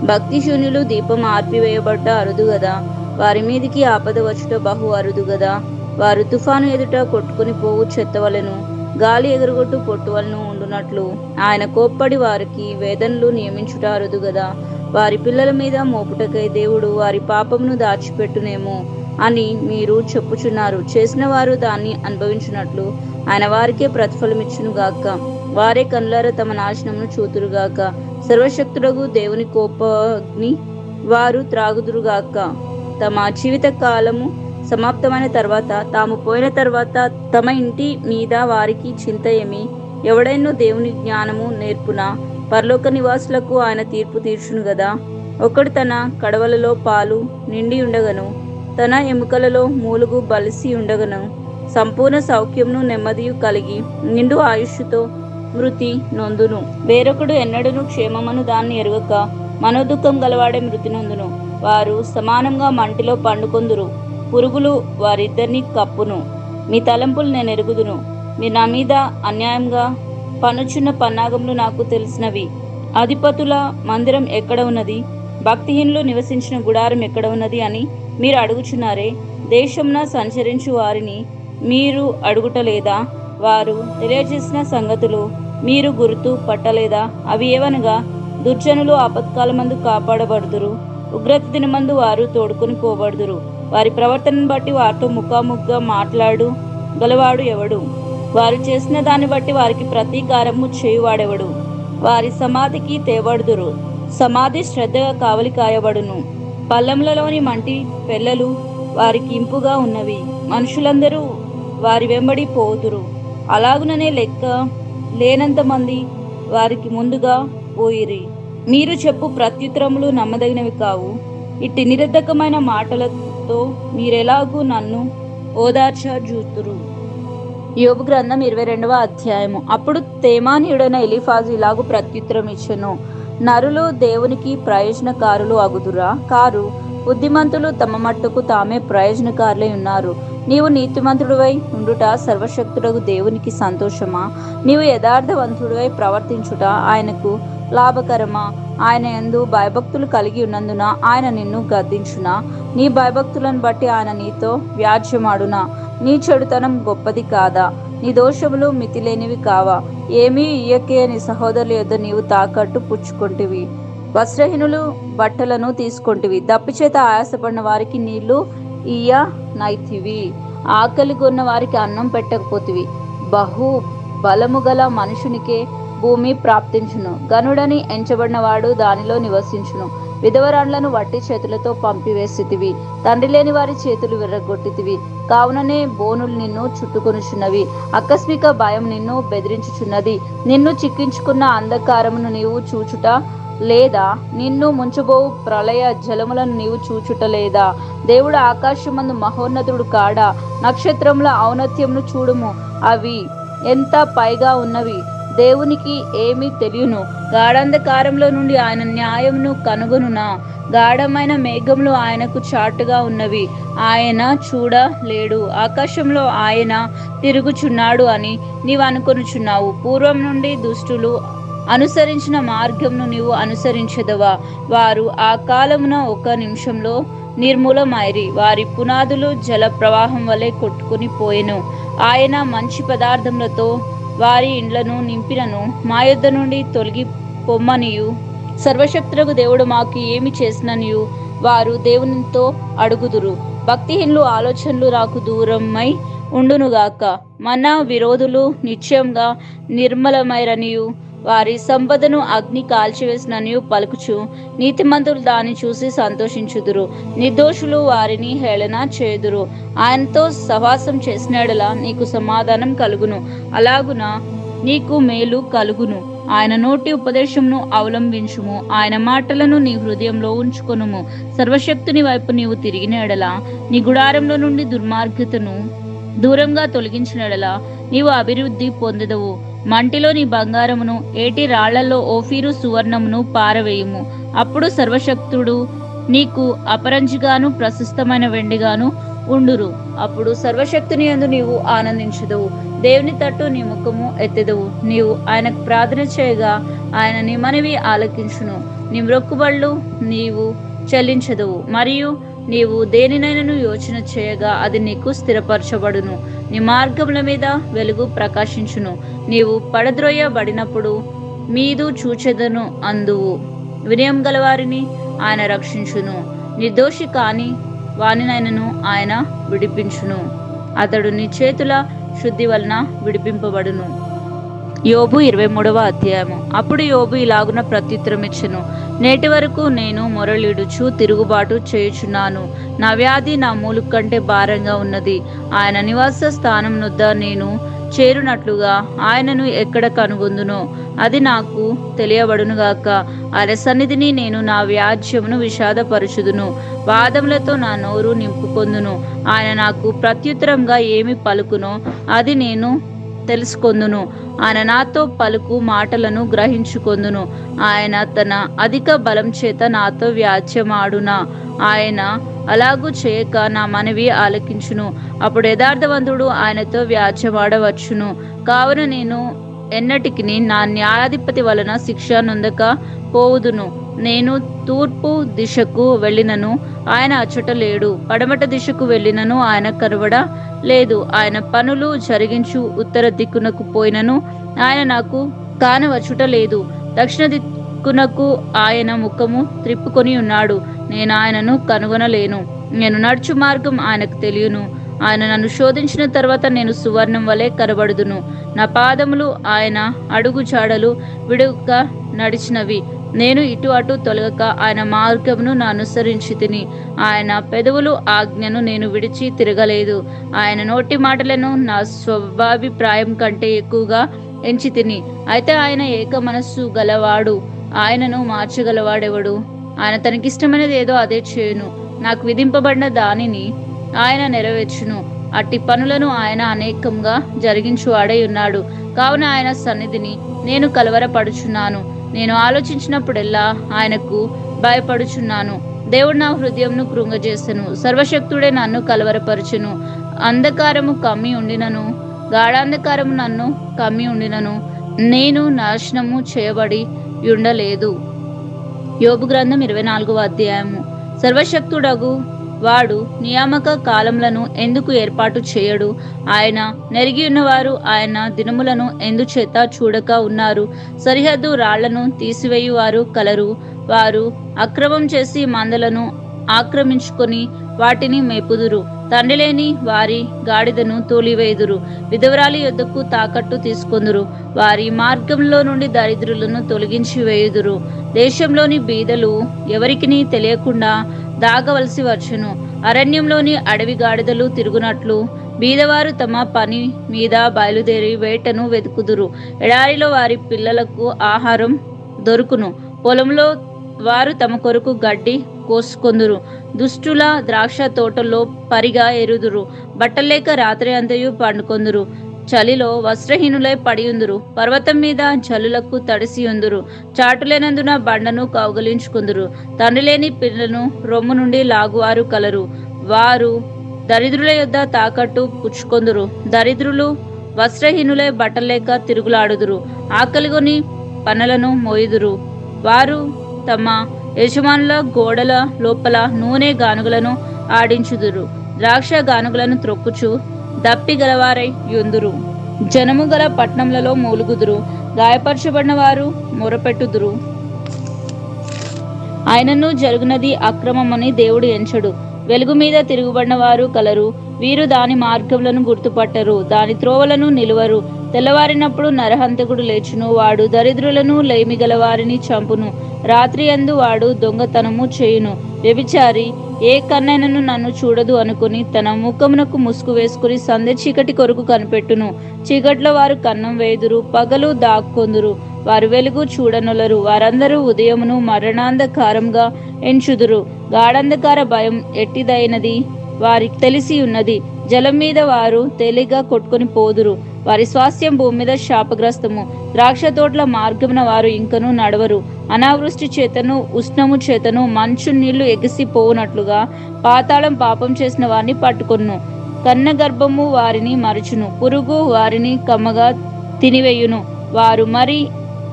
భక్తిశూన్యులు దీపం ఆర్పివేయబడ్డ అరుదు గదా, వారి మీదికి ఆపద వచ్చుట బహు అరుదు గదా. వారు తుఫాను ఎదుట కొట్టుకుని పోవు చెత్తవలెను, గాలి ఎగురుగొట్టు పొట్టువలను ఉండునట్లు ఆయన కోప్పడి వారికి వేదనలు నియమించుట అరుదు గదా. వారి పిల్లల మీద మోపుటకై దేవుడు వారి పాపమును దాచిపెట్టునేమో అని మీరు చెప్పుచున్నారు. చేసిన వారు దాన్ని అనుభవించున్నట్లు ఆయన వారికే ప్రతిఫలమిచ్చునుగాక. వారే కనులార తమ నాశనమును చూతురుగాక. సర్వశక్తుడగు దేవుని కోపాగ్ని వారు త్రాగుదురుగాక. తమ జీవిత కాలము సమాప్తమైన తర్వాత, తాము పోయిన తర్వాత తమ ఇంటి మీద వారికి చింత ఏమి? ఎవడైనా దేవుని జ్ఞానము నేర్పునా? పరలోక నివాసులకు ఆయన తీర్పు తీర్చును గదా. ఒకడు తన కడవలలో పాలు నిండి ఉండగను, తన ఎముకలలో మూలుగు బలిసి ఉండగను, సంపూర్ణ సౌఖ్యమును నెమ్మదియు కలిగి నిండు ఆయుష్తో మృతి నొందును. వేరొకడు ఎన్నడూను క్షేమమును దాన్ని ఎరుగక మనోదుఖం గలవాడే మృతి నొందును. వారు సమానంగా మంటిలో పండుకొందురు, పురుగులు వారిద్దరిని కప్పును. మీ తలంపులు నేను ఎరుగుదును, మీరు నా మీద అన్యాయంగా పనుచున్న పన్నాగములు నాకు తెలిసినవి. అధిపతుల మందిరం ఎక్కడ ఉన్నది? భక్తిహీనులు నివసించిన గుడారం ఎక్కడ ఉన్నది అని మీరు అడుగుచున్నారే. దేశమున సంచరించు వారిని మీరు అడుగుటలేదా? వారు తెలియజేసిన సంగతులు మీరు గుర్తు పట్టలేదా? అవి ఏవనగా, దుర్జనులు ఆపత్కాలమందు కాపాడబడుదురు, ఉగ్రత దినమందు వారు తోడుకొని పోబడుదురు. వారి ప్రవర్తనను బట్టి వారితో ముఖాముఖిగా మాట్లాడు గలవాడు ఎవడు? వారు చేసిన దాన్ని బట్టి వారికి ప్రతీకారము చేయువాడెవడు? వారి సమాధికి తేబడుదురు, సమాధి శ్రద్ధగా కావలి కాయబడును. పల్లెములలోని మంటి పెళ్ళలు వారికి ఇంపుగా ఉన్నవి, మనుషులందరూ వారి వెంబడి పోదురు. అలాగుననే లెక్క లేనంత మంది వారికి ముందుగా పోయిరి. మీరు చెప్పు ప్రత్యుత్తరములు నమ్మదగినవి కావు. ఇట్టి నిరర్ధకమైన మాటలతో మీరెలాగూ నన్ను ఓదార్చజూతురు. యోబు గ్రంథం 22వ అధ్యాయము. అప్పుడు తేమానీయుడైన ఎలీఫాజు ఇలాగు ప్రత్యుత్తరం ఇచ్చెను: నరులు దేవునికి ప్రయోజనకారులు అగుదురా? కారు. బుద్ధిమంతులు తమ మట్టుకు తామే ప్రయోజనకారులై ఉన్నారు. నీవు నీతిమంతుడివై ఉండుట సర్వశక్తుడగు దేవునికి సంతోషమా? నీవు యథార్థవంతుడివై ప్రవర్తించుట ఆయనకు లాభకరమా? ఆయన యందు భయభక్తులు కలిగి ఉన్నందున ఆయన నిన్ను గద్దించునా? నీ భయభక్తులను బట్టి ఆయన నీతో వ్యాజ్యమాడునా? నీ చెడుతనం గొప్పది కాదా? నీ దోషములు మితిలేనివి కావా? ఏమీ ఇయ్యకే నీ సహోదరుల యొద్ద నీవు తాకట్టు పుచ్చుకొంటివి, వస్త్రహీనులు బట్టలను తీసుకొంటివి, దప్పిచేత ఆయాసపడిన వారికి నీళ్లు ఇయ్య నైతివి, ఆకలి కొన్న వారికి అన్నం పెట్టకపోతివి. బహు బలము గల మనుషునికే భూమి ప్రాప్తించును, గనుడని ఎంచబడినవాడు దానిలో నివసించును. విధవరాండ్లను వట్టి చేతులతో పంపివేసితివి, తండ్రి లేని వారి చేతులు విర్రగొట్టితివి. కావుననే బోనులు నిన్ను చుట్టుకొనుచున్నవి, ఆకస్మిక భయం నిన్ను బెదిరించుచున్నది. నిన్ను చిక్కించుకున్న అంధకారమును నీవు చూచుట లేదా? నిన్ను ముంచబోవు ప్రళయ జలములను నీవు చూచుట లేదా? దేవుడు ఆకాశమందు మహోన్నతుడు కాడా? నక్షత్రముల ఔన్నత్యమును చూడుము, అవి ఎంత పైగా ఉన్నవి. దేవునికి ఏమి తెలియను? గాఢంధకారంలో నుండి ఆయన న్యాయమును కనుగొనునా? గాఢమైన మేఘములు ఆయనకు చాటుగా ఉన్నవి, ఆయన చూడలేడు. ఆకాశంలో ఆయన తిరుగుచున్నాడు అని నీవు అనుకొనుచున్నావు. పూర్వం నుండి దుష్టులు అనుసరించిన మార్గంను నీవు అనుసరించదవా? వారు ఆ కాలమున ఒక నిమిషంలో నిర్మూలమైరి, వారి పునాదులు జల ప్రవాహం వలె కొట్టుకుని పోయెను. ఆయన మంచి పదార్థములతో వారి ఇండ్లను నింపినను, మా యొద్ద నుండి తొలగి పొమ్మనియు సర్వశక్తులకు దేవుడు మాకు ఏమి చేసిననియు వారు దేవునితో అడుగుదురు. భక్తిహీనులు ఆలోచనలు నాకు దూరమై ఉండునుగాక. మన విరోధులు నిశ్చయంగా నిర్మలమైరనియు వారి సంపదను అగ్ని కాల్చివేసిననియు పలుకుచు నీతిమంతులు దాన్ని చూసి సంతోషించుదురు. నిర్దోషులు వారిని హేళన చేయుదురు. ఆయనతో సహవాసం చేసినడలా నీకు సమాధానం కలుగును, అలాగున నీకు మేలు కలుగును. ఆయన నోటి ఉపదేశమును అవలంబించుము, ఆయన మాటలను నీ హృదయంలో ఉంచుకొనుము. సర్వశక్తుని వైపు నీవు తిరిగిన ఎడల, నీ గుడారంలో నుండి దుర్మార్గతను దూరంగా తొలగించినడలా నీవు అభివృద్ధి పొందెదవు. మంటిలో నీ బంగారమును, ఏటి రాళ్లలో ఓఫీరు సువర్ణమును పారవేయుము. అప్పుడు సర్వశక్తుడు నీకు అపరంజిగాను ప్రశస్తమైన వెండిగాను ఉండురు. అప్పుడు సర్వశక్తుని యందు నీవు ఆనందించదవు. దేవుని తట్టు నీ ముఖము ఎత్తెదవు. నీవు ఆయనకు ప్రార్థన చేయగా ఆయన నీ మనవి ఆలకించును. నీ మ్రొక్కుబళ్ళు నీవు చెల్లించదవు. మరియు నీవు దేనినైనను యోచన చేయగా అది నీకు స్థిరపరచబడును. నీ మార్గముల మీద వెలుగు ప్రకాశించును. నీవు పడద్రోయబడినప్పుడు మీదు చూచెదను అందువు. వినయం గలవారిని ఆయన రక్షించును. నిర్దోషి కాని వానినైనను ఆయన విడిపించును. అతడు నీ చేతుల శుద్ధి వలన విడిపింపబడును. యోబు 23వ అధ్యాయము. అప్పుడు యోబు ఇలాగున ప్రత్యుత్తరం ఇచ్చెను: నేటి వరకు నేను మొరలిడుచు తిరుగుబాటు చేయుచున్నాను. నా వ్యాధి నా మూలు కంటే భారంగా ఉన్నది. ఆయన నివాస స్థానం నొద్ద నేను చేరునట్లుగా ఆయనను ఎక్కడ కనుగొందునో అది నాకు తెలియబడునుగాక. ఆయన సన్నిధిని నేను నా వ్యాజ్యమును విషాదపరుచుదును, వాదములతో నా నోరు నింపుకొందును. ఆయన నాకు ప్రత్యుత్తరంగా ఏమి పలుకునో అది నేను తెలుసుకొందును. ఆయన నాతో పలుకు మాటలను గ్రహించుకొందును. ఆయన తన అధిక బలం చేత నాతో వ్యాజ్యమాడునా? ఆయన అలాగూ చేయక నా మనవి ఆలకించును. అప్పుడు యథార్థవంతుడు ఆయనతో వ్యాజ్యమాడవచ్చును. కావున నేను ఎన్నటికి నా న్యాయాధిపతి వలన శిక్ష నొందక పోవుదును. నేను తూర్పు దిశకు వెళ్ళినను ఆయన అచ్చట లేడు, పడమట దిశకు వెళ్ళినను ఆయన కనబడ లేదు. ఆయన పనులు జరిగించు ఉత్తర దిక్కునకు పోయినను ఆయన నాకు కానవచ్చుట లేదు. దక్షిణ దిక్కునకు ఆయన ముఖము త్రిప్పుకొని ఉన్నాడు, నేను ఆయనను కనుగొనలేను. నేను నడుచు మార్గం ఆయనకు తెలియను. ఆయన నన్ను శోధించిన తర్వాత నేను సువర్ణం వలె కనబడుదును. నా పాదములు ఆయన అడుగు జాడలు విడుక నడిచినవి. నేను ఇటు అటు తొలగక ఆయన మార్గమును అనుసరించి తిని. ఆయన పెదవులు ఆజ్ఞను నేను విడిచి తిరగలేదు. ఆయన నోటి మాటలను నా స్వాభిప్రాయం కంటే ఎక్కువగా ఎంచి తిని. అయితే ఆయన ఏక మనస్సు గలవాడు, ఆయనను మార్చగలవాడెవడు? ఆయన తనకిష్టమైనది ఏదో అదే చేయును. నాకు విధింపబడిన దానిని ఆయన నెరవేర్చును. అట్టి పనులను ఆయన అనేకంగా జరిగించువాడై ఉన్నాడు. కావున ఆయన సన్నిధిని నేను కలవరపడుచున్నాను. నేను ఆలోచించినప్పుడెల్లా ఆయనకు భయపడుచున్నాను. దేవుడు నా హృదయంను కృంగజేసెను. సర్వశక్తుడే నన్ను కలవరపరచును. అంధకారము కమ్మి ఉండినను, గాఢాంధకారము నన్ను కమ్మి ఉండినను, నేను నాశనము చేయబడి ఉండలేదు. యోబు గ్రంథం 24వ అధ్యాయము. సర్వశక్తుడగు వాడు నియామక కాలములను ఎందుకు ఏర్పాటు చేయడు? ఆయన నెరిగి ఉన్నవారు ఆయన దినములను ఎందుచేత చూడక ఉన్నారు? సరిహద్దు రాళ్లను తీసివేయువారు కలరు. వారు అక్రమం చేసి మందలను ఆక్రమించుకొని వాటిని మేపుదురు. తండ్రి లేని వారి గాడిదను తోలివేయుదురు. విధవరాలి యొద్దకు తాకట్టు తీసుకొందురు. వారి మార్గంలో నుండి దరిద్రులను తొలగించి వేయుదురు. దేశంలోని బీదలు ఎవరికిని తెలియకుండా దాగవలసి వచ్చును. అరణ్యంలోని అడవి గాడిదలు తిరుగునట్లు బీదవారు తమ పని మీద బయలుదేరి వేటను వెతుకుదురు. ఎడారిలో వారి పిల్లలకు ఆహారం దొరుకును. పొలంలో వారు తమ కొరకు గడ్డి కోసుకొందురు. దుష్టుల ద్రాక్ష తోటల్లో పరిగా ఎరుదురు. బట్టలేక రాత్రి అంతయు పండుకొందురు. చలిలో వస్త్రహీనులై పడియుందురు. పర్వతం మీద జల్లులకు తడిసియుందురు. చాటులేనందున బండను కౌగలించుకుందురు. తండ్రి లేని పిల్లలను రొమ్ము నుండి లాగువారు కలరు. వారు దరిద్రుల యొద్ద తాకట్టు పుచ్చుకొందురు. దరిద్రులు వస్త్రహీనులై బట్టలేక తిరుగులాడుదురు. ఆకలిగొని పనులను మోయుదురు. వారు తమ యజమానుల గోడల లోపల నూనె గానుగలను ఆడించుదురు. ద్రాక్ష గానుగలను త్రొక్కుచు దప్పి గలవారై యుందురు. జనము గల పట్టణములలో మూలుగుదురు. గాయపరచబడిన వారు మొరపెట్టుదురు. ఆయనను జరుగునది అక్రమమని దేవుడు ఎంచడు. వెలుగు మీద తిరుగుబడిన వారు కలరు. వీరు దాని మార్గములను గుర్తుపట్టరు, దాని త్రోవలను నిలువరు. తెల్లవారినప్పుడు నరహంతకుడు లేచును, వాడు దరిద్రులను లేమిగల వారిని చంపును. రాత్రి యందు వాడు దొంగతనము చేయును. వ్యభిచారి ఏ కన్నైనను నన్ను చూడదు అనుకుని తన ముఖమునకు ముసుగు వేసుకుని సందె చీకటి కొరకు కనిపెట్టును. చీకట్లో వారు కన్నం వేయుదురు, పగలు దాక్కొందురు. వారు వెలుగు చూడనొలరు. వారందరూ ఉదయమును మరణాంధకారంగా ఎంచుదురు. గాఢంధకార భయం ఎట్టిదైనది వారికి తెలిసి ఉన్నది. జలం మీద వారు తేలిగ్గా కొట్టుకొని పోదురు. వారి స్వాస్థ్యం భూమి మీద శాపగ్రస్తము. ద్రాక్ష తోటల మార్గమున వారు ఇంకను నడవరు. అనావృష్టి చేతను ఉష్ణము చేతను మంచు నీళ్లు ఎగిసిపోవునట్లుగా పాతాళం పాపం చేసిన వారిని పట్టుకొను. కన్న గర్భము వారిని మరుచును, పురుగు వారిని కమ్మగా తినివేయును. వారు మరి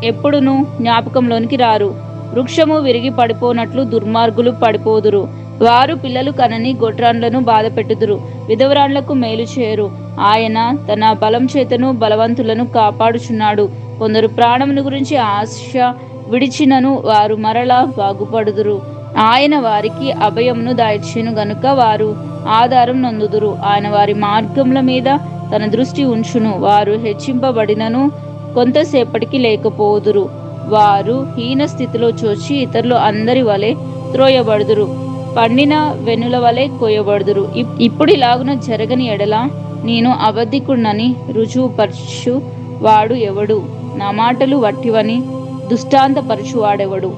ఎప్పుడును జ్ఞాపకంలోనికి రారు. వృక్షము విరిగి పడిపోనట్లు దుర్మార్గులు పడిపోదురు. వారు పిల్లలు కనని గొడ్రాండ్లను బాధపెట్టుదురు, విధవరాండ్లకు మేలు చేయరు. ఆయన తన బలం చేతను బలవంతులను కాపాడుచున్నాడు. కొందరు ప్రాణమును గురించి ఆశ విడిచినను వారు మరలా బాగుపడుదురు. ఆయన వారికి అభయమును దాయిచ్చెను గనుక వారు ఆధారం నొందుదురు. ఆయన వారి మార్గముల మీద తన దృష్టి ఉంచును. వారు హెచ్చింపబడినను కొంతసేపటికి లేకపోదురు. వారు హీన స్థితిలో చోచి ఇతరులు అందరి వలె త్రోయబడుదురు, పండిన వెన్నుల వలె కోయబడుదురు. ఇప్పుడు ఇలాగున జరగని ఎడల నేను అబద్ధికుడినని రుజువుపరచు వాడు ఎవడు? నా మాటలు వట్టివని దుష్టాంతపరచువాడెవడు?